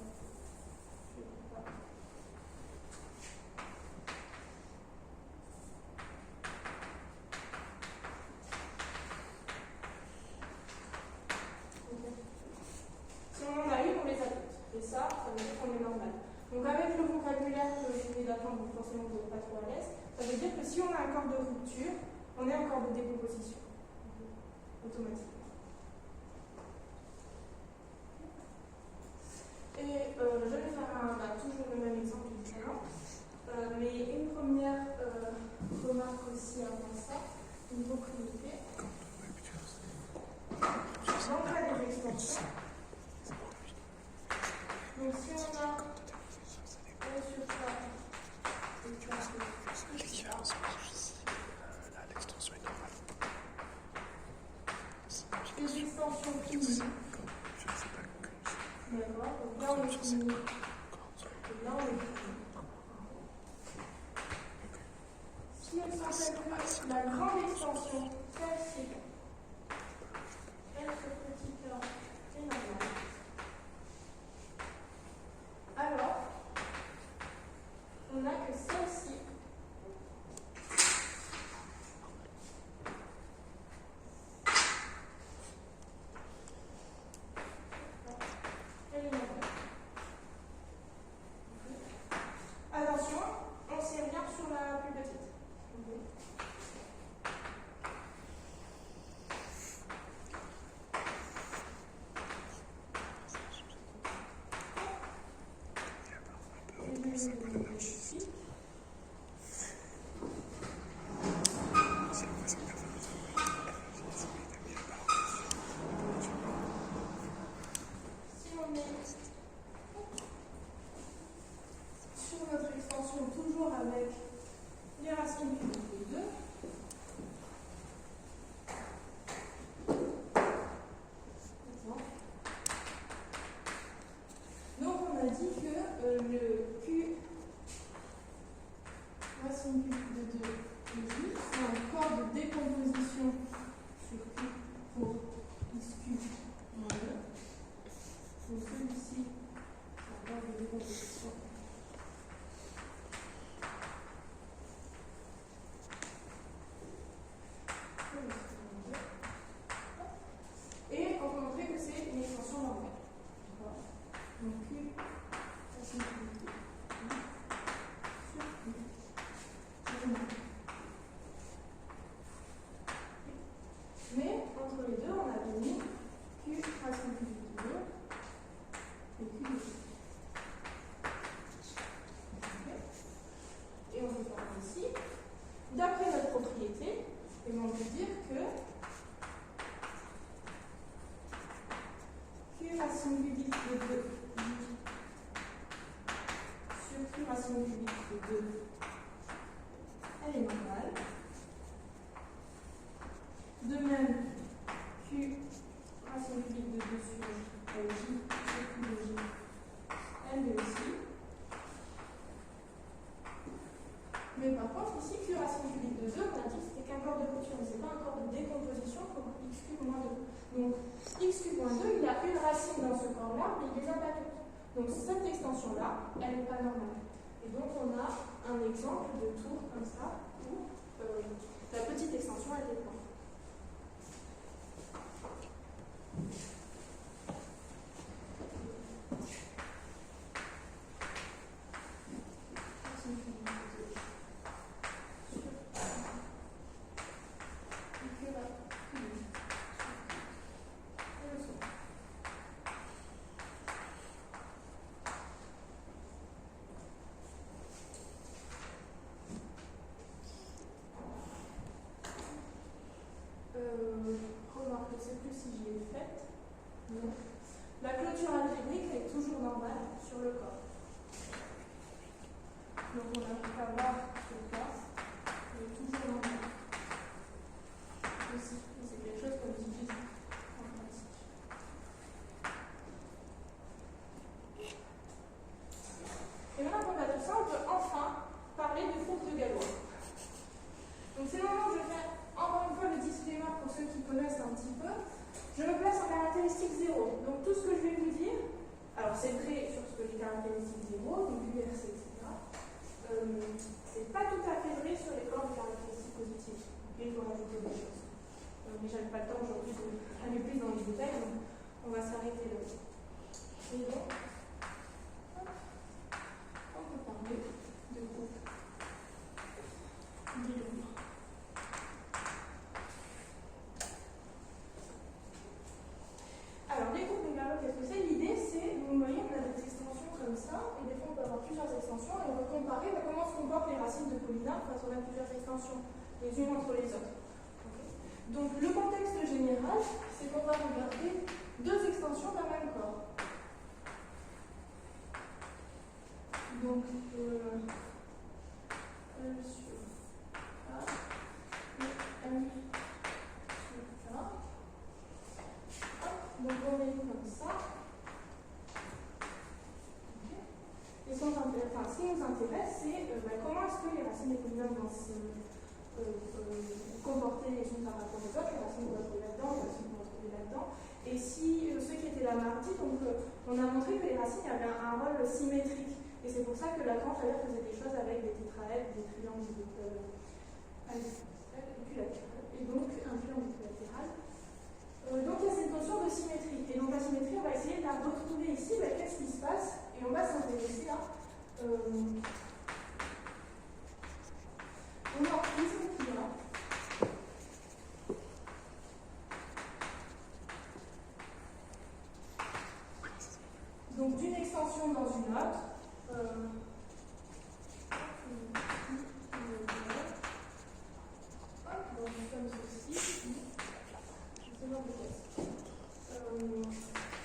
je ne sais pas. Okay. Si on en a une, on les adopte. Et ça veut dire qu'on est normal. Donc avec le vocabulaire que je venais d'apprendre, donc forcément vous n'êtes pas trop à l'aise, ça veut dire que si on a un corps de rupture, on est un corps de décomposition. Automatiquement. Et je vais faire toujours le même exemple évidemment, mais une première remarque aussi avant ça, une propriété. Dans le cas des extensions, donc si on a L sur K et K plus K. Là, l'extension est normale. Les extensions finies. Je ne sais pas que. D'accord, donc là on est fini. Et là on est fini. Si elles sont telles que la grande extension, celle-ci, elle sur petit k est normale. Alors, on n'a que celle-ci. Elle est normale. Attention, on sait rien sur la plus petite. Si on est sur notre extension toujours avec les racines cubiques de 2, donc on a dit que le Q racine cubique de 2 est c'est un corps de décomposition sur Q pour XQ moins 2. Donc celui-ci, c'est un corps de décomposition. Et on peut montrer que c'est une extension normale. D'accord. Donc Q racine cubique de 2 sur Q. Mais entre les deux, on a mis Q racine cubique de 2 et Q de 2. Et on peut faire ici, d'après notre propriété, et on peut dire que Q racine cubique de 2 sur Q racine cubique de 2, elle est normale. De même, Q racine cubique de 2 sur J sur Q de J, elle est aussi. Mais par contre, ici, Q racine cubique de 2, on a dit que c'était qu'un corps de rupture, mais ce n'est pas un corps de décomposition comme x cube moins 2. Donc, x cube moins 2, il a une racine dans ce corps-là, mais il les a pas toutes. Donc, cette extension-là, elle n'est pas normale. Et donc, on a un exemple de tour comme ça, où la petite extension, elle dépend. Remarque, je ne sais plus si j'y ai fait. Non. La clôture algébrique elle est toujours normale sur le corps. Donc on n'arrive pas à voir ce cas, elle est toujours normale. Aussi, c'est quelque chose qu'on utilise en pratique. Et maintenant qu'on a tout ça, on peut enfin parler de fourche de Galois. Donc c'est le moment où je fais encore une fois le disclaimer pour ceux qui connaissent un petit peu. Je me place en caractéristique 0. Donc tout ce que je vais vous dire, alors c'est vrai sur ce que les caractéristiques 0, donc URC, etc. C'est pas tout à fait vrai sur les corps de caractéristiques positives. Et je vais rajouter des choses. Mais j'avais pas le temps aujourd'hui d'aller plus dans les détails, donc on va s'arrêter là. Et donc, on peut parler de groupe bilombres. Alors, les groupes mégalos, qu'est-ce que c'est? L'idée, c'est, vous voyez, on a des extensions comme ça, et des fois, on peut avoir plusieurs extensions, et on va comparer comment se comportent les racines de polynômes quand on a plusieurs extensions, les unes entre les autres. Okay. Donc, le contexte général, c'est qu'on va regarder deux extensions d'un même corps. Donc, L sur K et M sur K. Hop, donc on est comme ça. Okay. Et ce qui nous intéresse, c'est comment est-ce que les racines des polynômes vont se comporter les unes par rapport aux autres, les racines qu'on va trouver là-dedans, les racines qu'on va trouver là-dedans. Et si ceux qui étaient là mardi, donc on a montré que les racines avaient un rôle symétrique. Et c'est pour ça que Lagrange d'ailleurs faisait des choses avec des tétraèdres, des triangles équilatéraux, et donc un triangle équilatéral. Donc il y a cette notion de symétrie. Et donc la symétrie, on va essayer de la retrouver ici. Qu'est-ce qui se passe? Et on va s'intéresser à au morphisme qui est là. Donc d'une extension dans une autre. Donc comme ceci.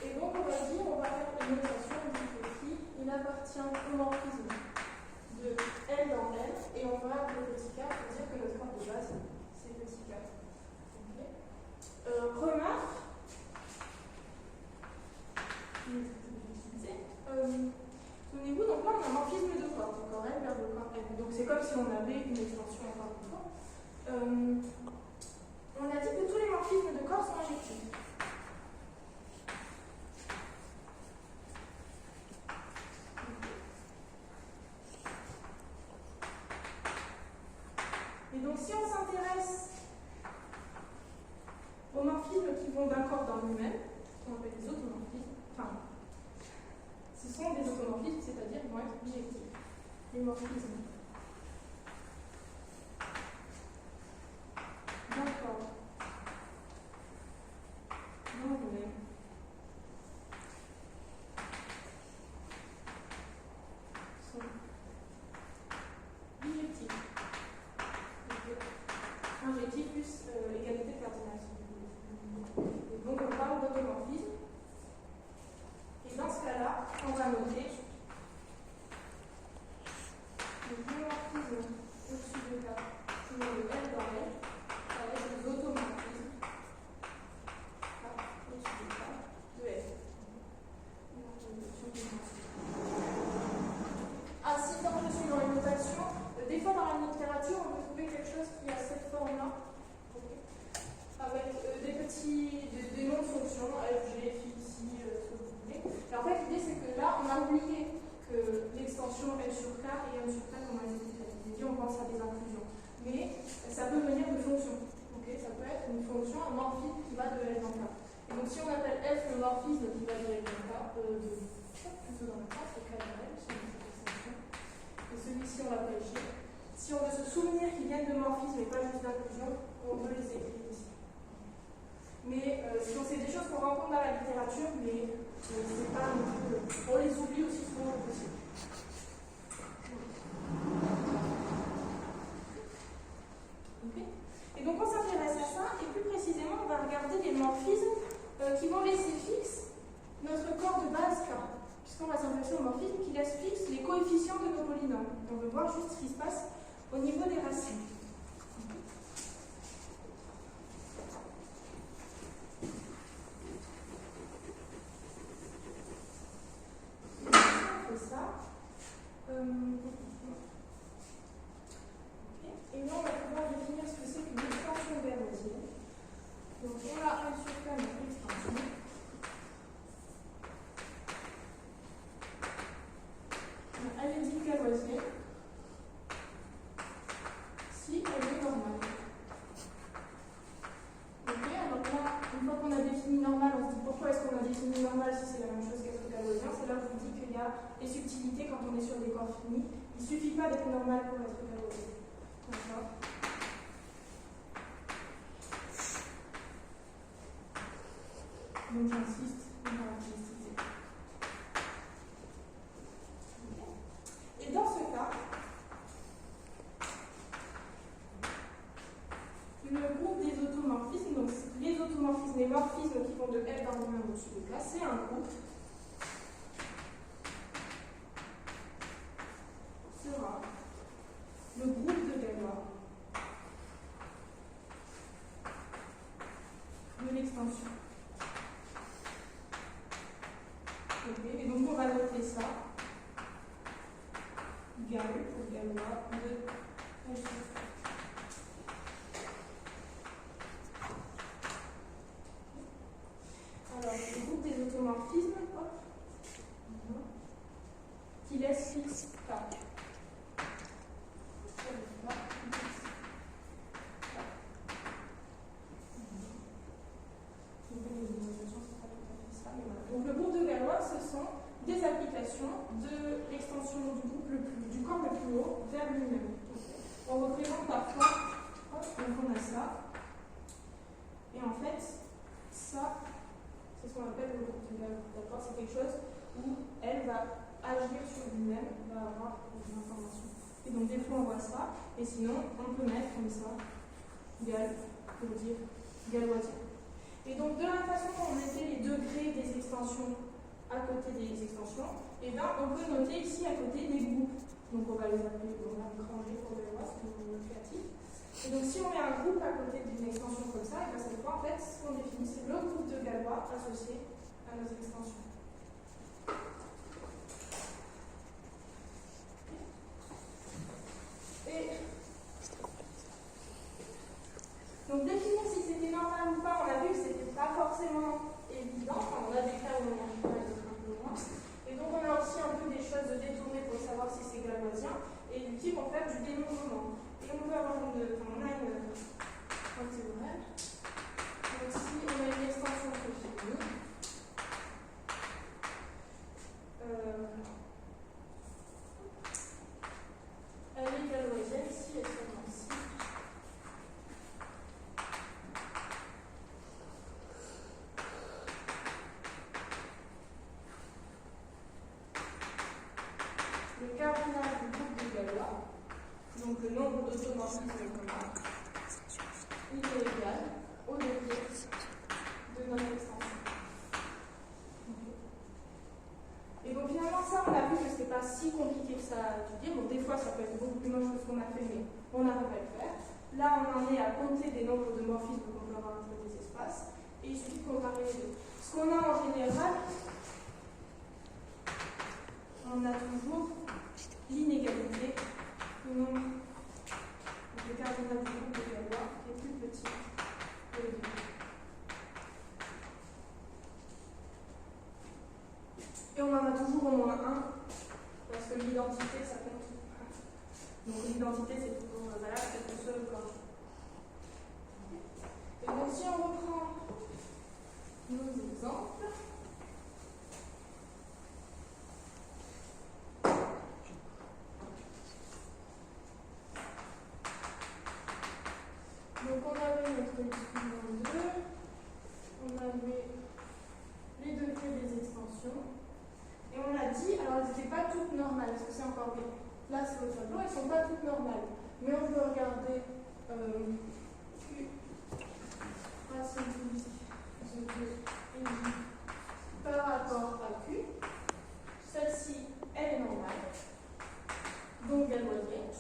Et donc on va dire, on va faire une notation du petit, il appartient au morphisme de L dans L, et on va appeler petit k pour dire que notre corps de base c'est petit k. Okay. Remarque, souvenez-vous, donc là on a un morphisme de corps, donc en L vers le corps L. Donc c'est comme si on avait une extension encore une fois. On a dit que tous les morphismes de corps sont injectifs. Et donc si on s'intéresse aux morphismes qui vont d'un corps dans lui-même, qu'on appelle des automorphismes, enfin, ce sont des automorphismes, c'est-à-dire qu'ils vont être bijectifs. Les morphismes d'un corps dans lui-même sont bijectifs. Injectif plus égalité de cardinal. Et donc on parle d'automorphisme. Et dans ce cas-là, on va noter le biomorphisme au-dessus de K, toujours le L dans L, avec les automorphismes K au-dessus de K de L. Ah, si quand je suis dans une notation, des fois dans la littérature, on peut trouver quelque chose qui a cette forme-là, okay, avec des noms de fonctions, f, g, phi, si, ce que vous voulez. Et en fait, l'idée c'est que là, on a oublié que l'extension L sur K et M sur K, comme on a dit, on pense à des inclusions. Mais ça peut venir de fonctions. Okay, ça peut être une fonction, un morphisme qui va de L dans K. Et donc si on appelle F le morphisme qui va de L dans K, plutôt dans la classe, c'est K dans L, si on met cette extension. Et celui-ci, on l'appelle G. Si on veut se souvenir qu'ils viennent de morphisme et pas juste d'inclusion, on peut les écrire ici. Mais c'est des choses qu'on rencontre dans la littérature, mais c'est pas non plus. On les oublie aussi souvent que possible. Okay. Et donc on s'intéresse à ça, et plus précisément, on va regarder les morphismes qui vont laisser fixe notre corps de base K. Puisqu'on va s'intéresser aux morphismes qui laissent fixe les coefficients de nos polynômes. On veut voir juste ce qui se passe au niveau des racines. Et si on fait ça, et là on va pouvoir définir ce que c'est qu'une extension gaussienne. Donc on a L sur K notre extension. Elle est dite gaussienne si elle est normale. Ok, alors là, une fois qu'on a défini normal, on se dit pourquoi est-ce qu'on a défini normal si c'est la même chose qu'être gaussien. C'est là où je vous dis qu'il y a des subtilités quand on est sur des corps finis. Il ne suffit pas d'être normal pour être gaussien. D'accord. Donc j'insiste, on va préciser. Et dans ce cas, le groupe des automorphismes, donc les automorphismes, les morphismes qui vont de L dans le même au-dessus de K, c'est un groupe Gall ou gallois de L. Alors, le groupe des automorphismes, hop, qui laisse fixe K. Donc le groupe de Galois, ce sont des applications de l'extension du groupe du corps le plus haut vers lui-même. On représente parfois, hop, donc on a ça, et en fait, ça, c'est ce qu'on appelle le groupe de Galois. D'accord, c'est quelque chose où elle va agir sur lui-même, va avoir des informations. Et donc des fois on voit ça, et sinon on peut mettre comme ça, Gall, pour dire galloisien. Et donc, de la façon dont on mettait les degrés des extensions à côté des extensions, et bien, on peut noter ici à côté des groupes. Donc, on va les appeler, on va les ranger pour les voir, c'est un mot créatif. Et donc, si on met un groupe à côté d'une extension comme ça, et bien, cette fois, en fait, ce qu'on définit, c'est le groupe de Galois associé à nos extensions. Et donc, définir si c'était normal ou pas, on a vu que c'était pas forcément évident. Enfin, on a des cas où on en a un peu moins. Et donc, on a aussi un peu des choses de détourner pour savoir si c'est galoisien et du type en fait du dénombrement. Et on peut avoir on a une théorème. Donc, si on a une extension qui est finie, elle est galoisienne si et seulement si. Le cardinal du groupe de Galois, donc le nombre d'automorphismes qu'on a, il est égal au degré de notre extension. Et donc finalement ça, on a vu que ce n'était pas si compliqué que ça à étudier. Bon, des fois ça peut être beaucoup plus moche que ce qu'on a fait, mais on arrive à le faire. Là, on en est à compter des nombres de morphismes qu'on peut avoir entre des espaces, et il suffit de comparer les deux. Ce qu'on a en général, on a toujours l'inégalité du nombre de cardinal du groupe de Galois qui est plus petit que le degré. Et on en a toujours au moins un, parce que l'identité, ça compte. Donc l'identité, c'est toujours valable, c'est le seul corps. Et donc si on reprend nos exemples, donc on avait notre exclusion 2, on avait les degrés des extensions, et on a dit, alors elles n'étaient pas toutes normales, parce que c'est encore bien. Là c'est le tableau, elles ne sont pas toutes normales, mais on peut regarder Q racine de 2 par rapport à Q. Celle-ci, elle est normale, donc galoisienne.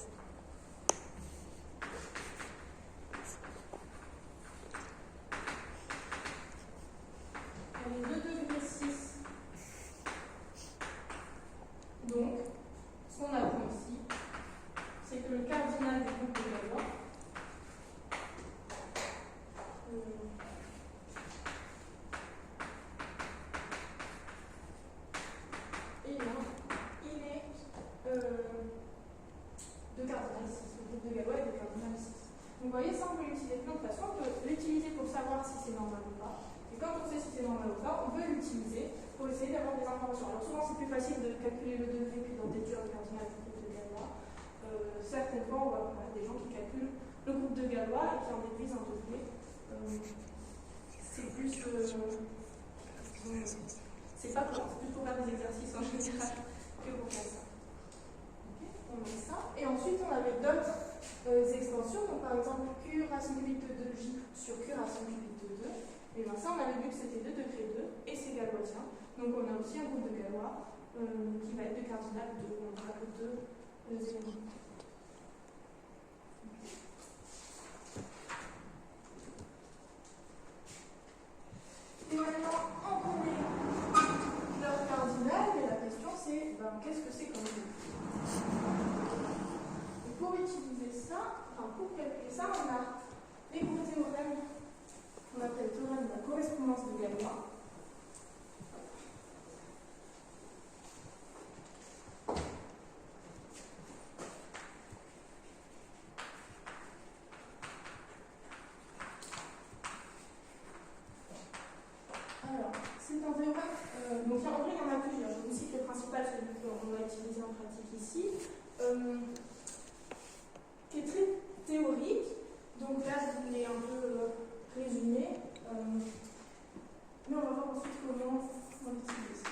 Elle est 2 degrés 6. Donc, ce qu'on apprend ici, c'est que le cardinal du groupe de Galois il est de cardinal 6. Le groupe de Galois est de cardinal 6. Donc, vous voyez, ça, on peut l'utiliser de plein de façons. On peut l'utiliser pour savoir si c'est normal ou pas. Et quand on sait si c'est normal ou pas, on peut l'utiliser pour essayer d'avoir des informations. Alors, souvent, c'est plus facile de calculer le degré puis d'en déduire le cardinal du groupe de Galois. Certaines fois, on va avoir des gens qui calculent le groupe de Galois et qui en déduisent un degré. C'est plus. C'est pas comment, c'est plus pour faire des exercices en général que pour faire ça. Okay, on met ça. Et ensuite, on avait d'autres extensions. Donc, par exemple, Q racine cubique de 2J sur Q racine cubique de 2. Et bien ça, on avait vu que c'était 2 degrés 2 et c'est galoisien. Donc, on a aussi un groupe de Galois qui va être de cardinal 2. On aura que 2 éléments. Et maintenant, on connaît leur cardinal, mais la question c'est, qu'est-ce que c'est comme groupe ? pour calculer ça, on a les gros théorèmes qu'on appelle théorème de la correspondance de Galois. Alors, c'est un théorème, donc en vrai il y en a plusieurs, je vous cite le principal, celui qu'on va utiliser en pratique ici, qui est très théorique, donc là je vous l'ai un peu résumé, mais on va voir ensuite comment on l'utilise.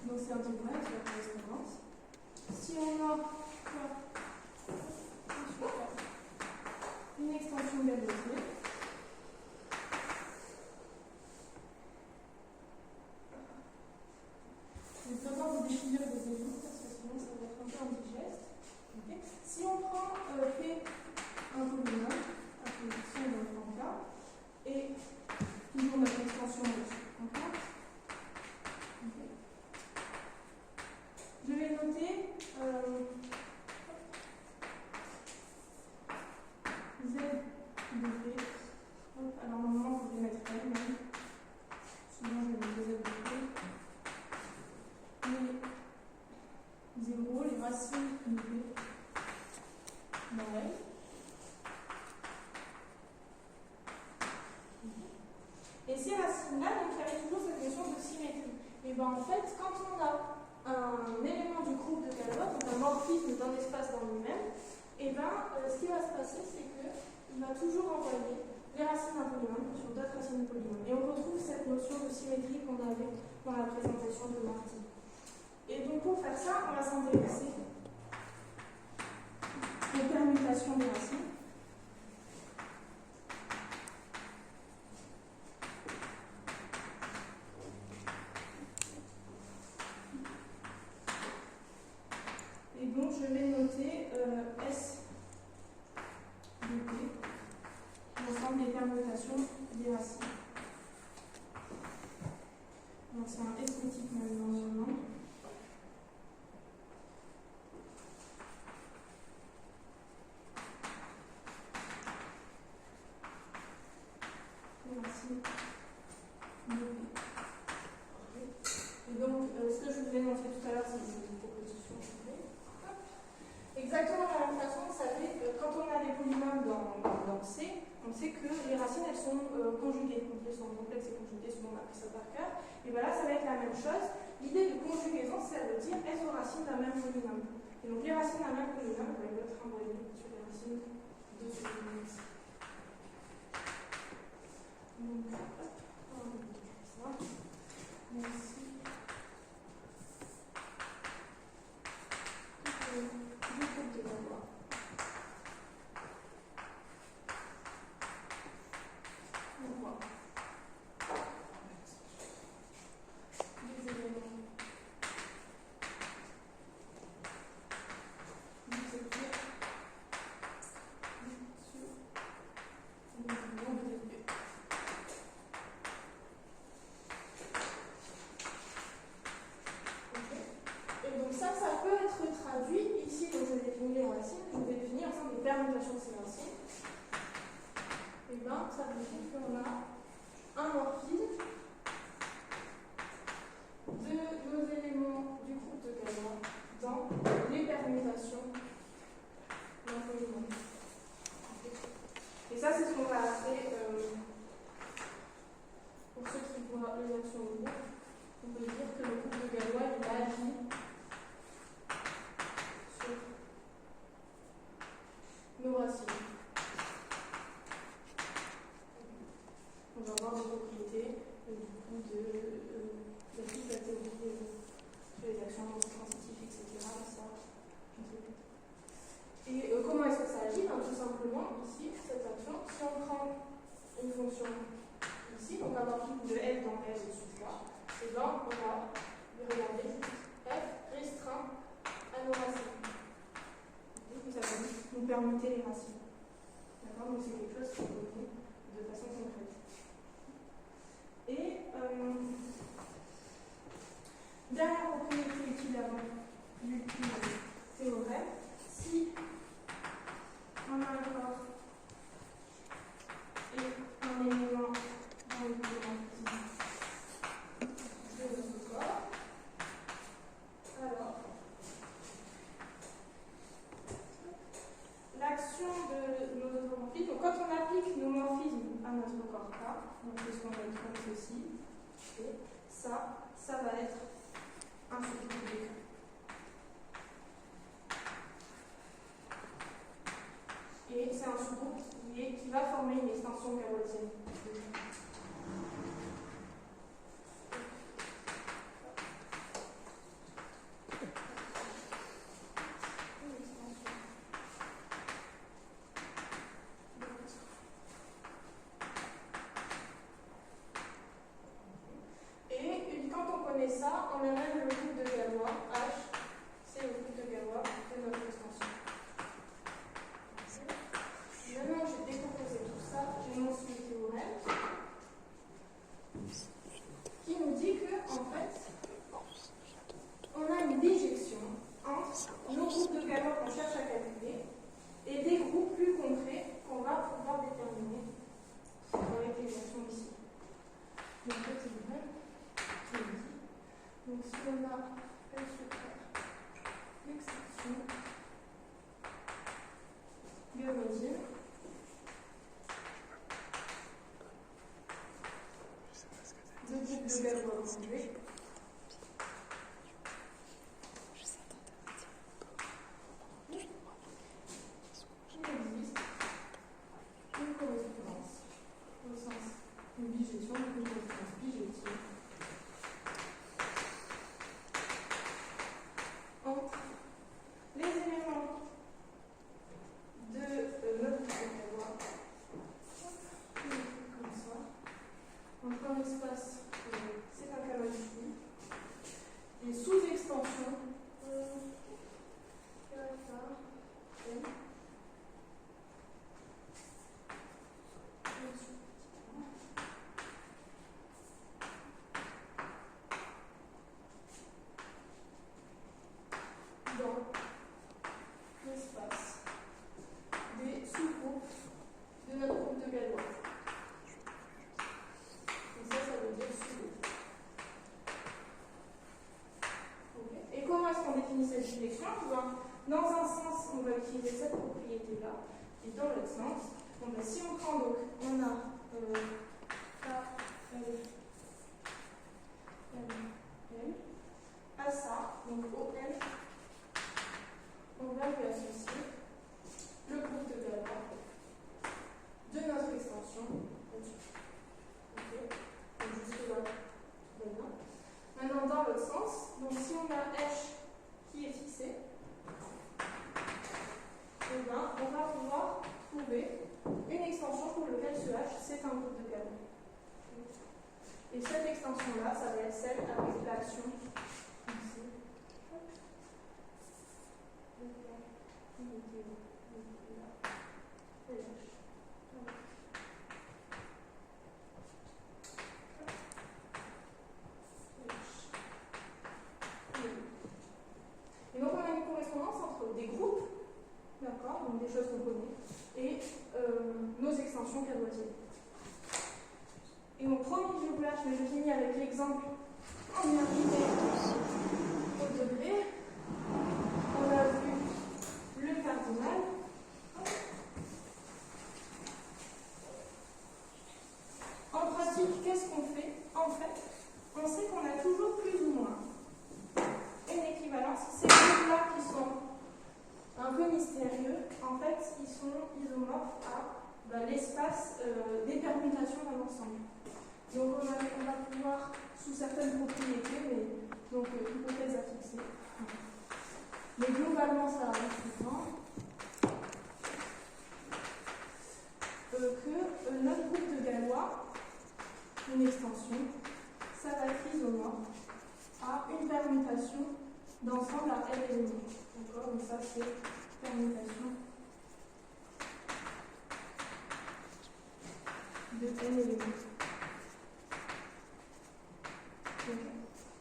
Donc c'est un théorème sur la correspondance. Si on a une extension galoisienne, je vais d'abord vous définir des éléments parce que sinon ça va être un peu indigeste. Okay. Si on prend P un polynôme, à position dans le grand cas, et toujours notre extension dessus. Okay. Je vais noter Z de P. Alors normalement, vous pouvez mettre L, même. Souvent, je vais mettre Z de P. Les 0, les racines de P dans L. Et ces racines-là, donc il y avait toujours cette notion de symétrie. Et bien en fait, quand on a un élément du groupe de Galois, donc un morphisme d'un espace dans lui-même, et bien ce qui va se passer, c'est qu'il va toujours envoyer les racines d'un polynôme sur d'autres racines de polynôme. Et on retrouve cette notion de symétrie qu'on avait dans la présentation de Marty. Et donc pour faire ça, on va s'intéresser aux permutations des racines. Et donc je vais noter S de P, l'ensemble des permutations des racines. Donc c'est un esthétique même dans le nom. Et donc, ce que je vous ai montré tout à l'heure, c'est une proposition. Exactement de la même façon, vous savez, quand on a des polynômes dans C, on sait que les racines, elles sont conjuguées. Donc, elles sont complexes et conjuguées, souvent on a appris ça par cœur. Et bien là, ça va être la même chose. L'idée de conjugaison, c'est de dire elles aux racines d'un même polynôme. Et donc, les racines d'un même polynôme peuvent être envoyées sur les racines de ce polynôme. Donc, hop, on va ça. Merci. Du groupe de Galois. On voit des éléments du sur des éléments de DP. Et donc ça peut être traduit ici, donc je définis les racines, je vais définir ensemble les permutations de ces racines. Et bien ça veut dire qu'on a un morphisme de nos éléments du groupe de Galois dans les permutations d'un polynôme. Et ça c'est ce qu'on va appeler, pour ceux qui voient les actions de groupe, on peut dire que le groupe de Galois il agit sur nos racines. On va voir des propriétés du coup de toute la théorie sur les actions transitives, etc. Ça, je ne sais plus. Et comment est-ce que ça agit? Tout simplement, ici, cette action, si on prend une fonction ici, donc un morphisme de F dans F au-dessus de moi, et bien on va regarder F restreint à nos racines. Donc ça va nous permuter les racines. D'accord? Donc c'est quelque chose qui est donné de façon concrète. Et dernière propriété utile avant du théorème, si on a encore notre corps K. Donc c'est ce qu'on va être comme ceci. Et ça va être un sous-groupe de K. Et c'est un sous-groupe qui va former une extension galoisienne. Et quand on connaît ça, on a même le groupe de Galois, H, c'est le groupe de Galois de notre extension. Maintenant, j'ai décomposé tout ça, j'ai mon suivi théorème qui nous dit que, en fait, on a une déjection entre nos groupes de Galois qu'on cherche à calculer et des groupes plus concrets qu'on va pouvoir déterminer avec l'exemple ici. Donc, le théorème qui nous dit, donc si on a L sur R, l'extension galoisienne, le groupe de Galois conjugué, il existe une correspondance au sens une bijection, une correspondance bijective entre les éléments de notre groupe de Galois, comme ça, entre un espace, c'est un canal ici, et sous-extensions, dans l'espace des sous-groupes de notre groupe de Galois. Et ça veut dire sous-groupe. Okay. Et comment est-ce qu'on définit cette bijection? Dans un sens, on va utiliser cette propriété-là, et dans l'autre sens, si on prend donc, on a K, L, à ça, donc OL, on va lui associer le groupe de Galois de notre extension. Ok, donc jusque-là, tout va bien. Maintenant, dans l'autre sens, donc si on a H qui est fixé, eh bien, on va pouvoir trouver une extension pour laquelle ce H, c'est un groupe de Galois. Et cette extension-là, ça va être celle avec l'action ici. Et donc on a une correspondance entre des groupes, d'accord, donc des choses qu'on connaît, et nos extensions galoisiennes. Et mon premier déroulage, mais je finis avec l'exemple en arrivé au degré. On a vu le cardinal. En pratique, qu'est-ce qu'on fait? En fait, on sait qu'on a toujours plus ou moins une équivalence. Ces groupes-là qui sont un peu mystérieux, en fait, ils sont isomorphes à l'espace des permutations d'un ensemble. Donc on va pouvoir, sous certaines propriétés, mais donc hypothèse à fixer. Mais globalement, ça arrive souvent que notre groupe de Galois, une extension, ça va être isomorphe à une permutation d'ensemble à L éléments. D'accord? Donc ça, c'est permutation de N éléments.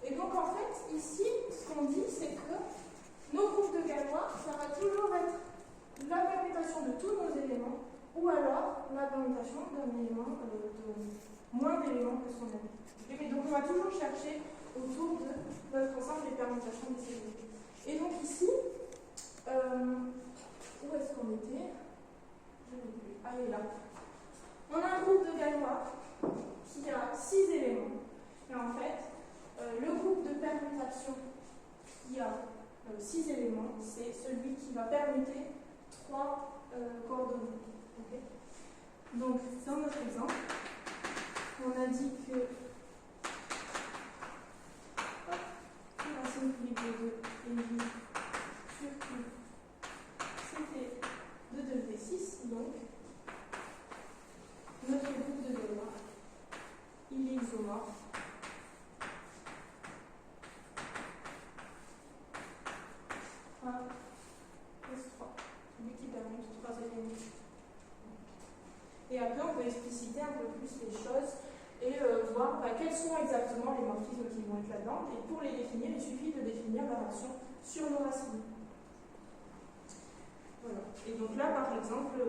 Et donc en fait, ici, ce qu'on dit, c'est que nos groupes de Galois, ça va toujours être la permutation de tous nos éléments, ou alors la permutation d'un élément, de moins d'éléments que son ami. Et donc on va toujours chercher autour de notre ensemble des permutations de ces éléments. Et donc ici, où est-ce qu'on était? Je ne sais plus. Ah, il est là. On a un groupe de Galois qui va permuter 3 coordonnées. Okay. Donc, dans notre exemple, on a dit que racine cubique de 2 et j sur q, c'était 2 degrés 6, donc notre groupe de Galois, il est isomorphe S3, celui qui permet 3 éléments. Et après, on peut expliciter un peu plus les choses et voir quels sont exactement les morphismes qui vont être là-dedans. Et pour les définir, il suffit de définir la relation sur nos racines. Voilà. Et donc là, par exemple,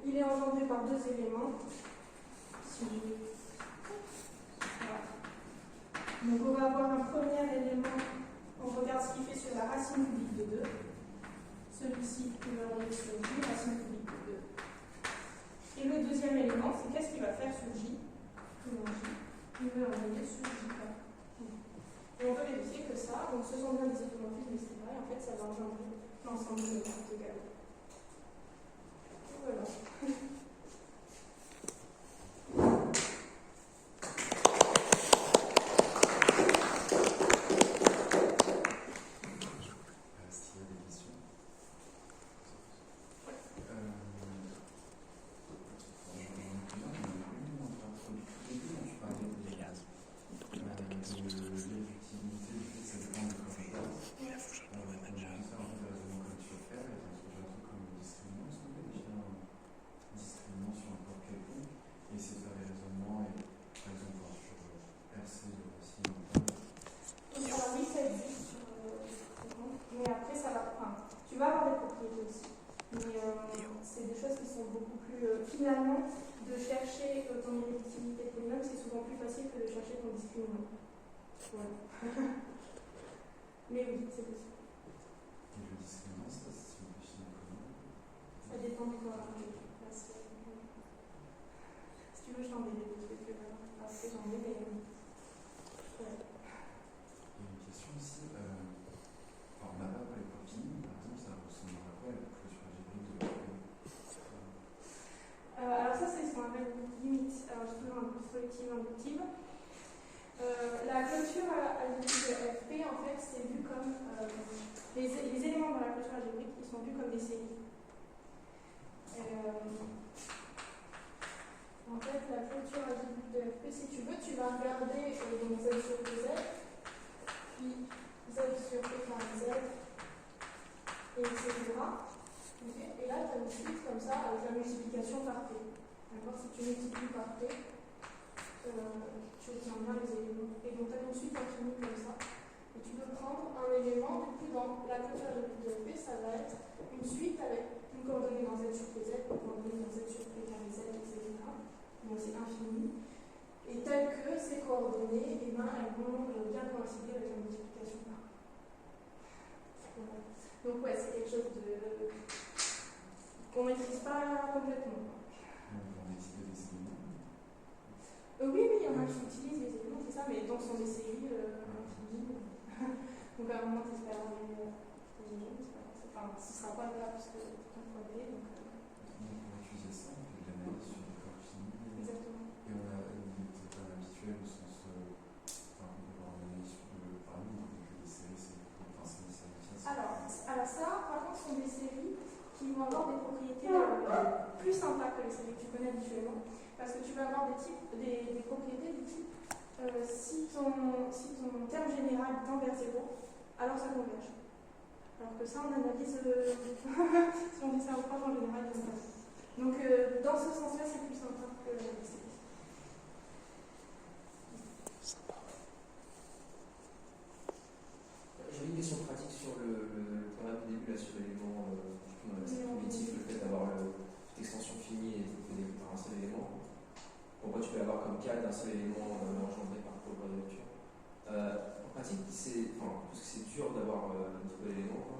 il est engendré par 2 éléments. Si voilà. Donc on va avoir un premier élément, on regarde ce qu'il fait sur la racine cubique de 2. Celui-ci, il va enlever sur J, racine cubique de 2. Et le deuxième élément, c'est qu'est-ce qu'il va faire sur J. Il va enlever sur J. Et on peut vérifier que ça, donc ce sont bien des isomorphismes, etc. Et en fait, ça va engendrer l'ensemble de Galois. Voilà. Finalement, de chercher ton irréductibilité de polynôme, c'est souvent plus facile que de chercher ton discriminant. Voilà. Mais oui, c'est possible. Et le discriminant, ça se définit comment? Ça dépend du corps. Si tu veux, je t'enverrai des trucs parce que j'en ai des. Ouais. Il y a une question aussi. On n'a pas parlé de profil, par exemple, ça ressemble à quoi la clôture algébrique de alors ça, c'est ce qu'on appelle limite. Alors j'ai toujours un peu sélective inductive. La clôture algébrique de FP, en fait, c'est vu comme les éléments dans la clôture algébrique, ils sont vus comme des séries. En fait, la clôture algébrique de FP, si tu veux, tu vas regarder donc Z sur Z, puis Z sur E par Z, et etc. Okay. Et là, tu as une suite comme ça avec la multiplication par P. D'accord. Si tu multiplies par P, tu obtiens bien les éléments. Et donc, tu as une suite infinie comme ça. Et tu peux prendre un élément, du coup, dans la clôture algébrique de P, ça va être une suite avec une coordonnée dans Z sur PZ, une coordonnée dans Z sur P carré Z, etc. Donc, c'est infini. Et telles que ces coordonnées, eh ben, elles vont bien coïncider avec la multiplication par P. Voilà. Donc, ouais, c'est quelque chose qu'on ne maîtrise pas complètement. On décide des éléments. Oui, il y en a qui utilisent les éléments, c'est ça, mais donc ce sont des séries infinies. Donc à un moment, tu espères arriver aux éléments, enfin, ce ne sera pas le cas puisque tu es en fois D. Donc, on va utiliser ça, on fait de l'analyse sur des corps finis. Exactement. Et on a peut-être pas habituel au sens. Enfin, on peut avoir une analyse par nous, donc les séries, c'est des séries. Alors ça, par contre, ce sont des séries qui vont avoir des propriétés plus sympas que les séries que tu connais habituellement, parce que tu vas avoir des propriétés du type si ton terme général tend vers 0, alors ça converge. Alors que ça, on analyse si on dit ça au prof en général, il pas. Donc dans ce sens-là, c'est plus sympa que les séries. J'avais une question pratique sur le théorème du début, là, sur l'élément dans l'aspect primitif, le fait d'avoir toute extension finie et découpée par un seul élément. Pourquoi tu peux avoir comme cas d'un seul élément engendré par quadrature. En pratique, parce que c'est dur d'avoir un seul élément. Quoi.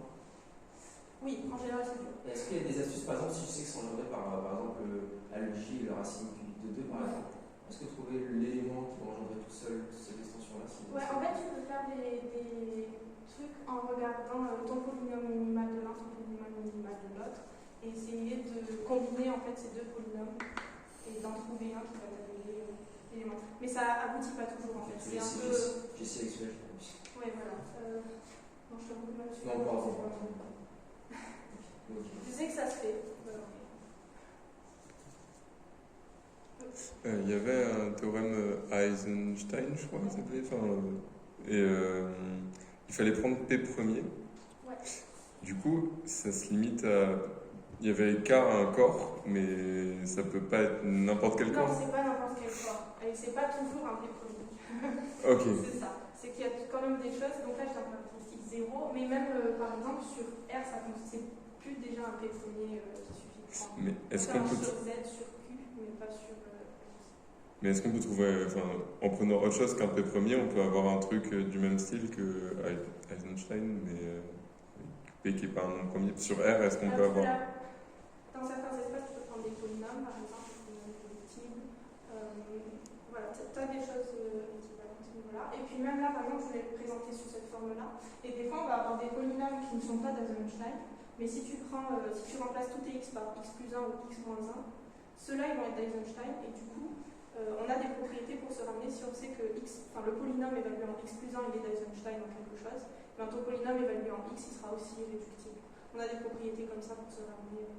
Oui, en général, c'est dur. Est-ce qu'il y a des astuces, par exemple, si tu sais que c'est engendré par exemple, la logie et la racine cubique de 2, par exemple, est-ce que trouver l'élément qui va engendrer tout seul cette extension-là, ouais, en fait, tu peux faire des trucs en regardant ton polynôme minimal de l'un, ton polynôme minimal et essayer de combiner en fait ces deux polynômes et d'en trouver un qui va t'annuler l'élément. Mais ça aboutit pas toujours en fait. C'est un peu. J'ai essayé avec celui-là, je pense. Ouais, voilà. Non, je t'avoue que là, Non, pardon. Je sais que ça se fait. Voilà. Il y avait un théorème Eisenstein, je crois, il s'appelait. Il fallait prendre P premier. Ouais. Du coup, ça se limite à. Il y avait K à un corps, mais ça peut pas être n'importe quel corps. Non, c'est pas n'importe quel corps. Et c'est pas toujours un P premier. Ok. C'est ça. C'est qu'il y a quand même des choses. Donc là, j'ai un caractéristique 0, mais même par exemple sur R, c'est plus déjà un P premier qui suffit de prendre. Mais est-ce qu'on peut. Sur Z, sur Q, mais pas sur. Mais est-ce qu'on peut trouver, en prenant autre chose qu'un P premier, on peut avoir un truc du même style que Eisenstein, mais P qui n'est pas un nom premier. Sur R, est-ce qu'on peut avoir. Dans certains espaces, tu peux prendre des polynômes, par exemple, des polynômes électibles. Voilà, tu as des choses équivalentes à ce niveau-là. Et puis même là, par exemple, je voulais le présenter sous cette forme-là. Et des fois, on va avoir des polynômes qui ne sont pas d'Eisenstein, mais si tu remplaces tous tes x par x plus 1 ou x moins 1, ceux-là, ils vont être d'Eisenstein, et du coup, on a des propriétés pour se ramener si on sait que le polynôme évalué en x plus 1, il est d'Eisenstein en quelque chose, mais ton polynôme évalué en x, il sera aussi irréductible. On a des propriétés comme ça pour se ramener.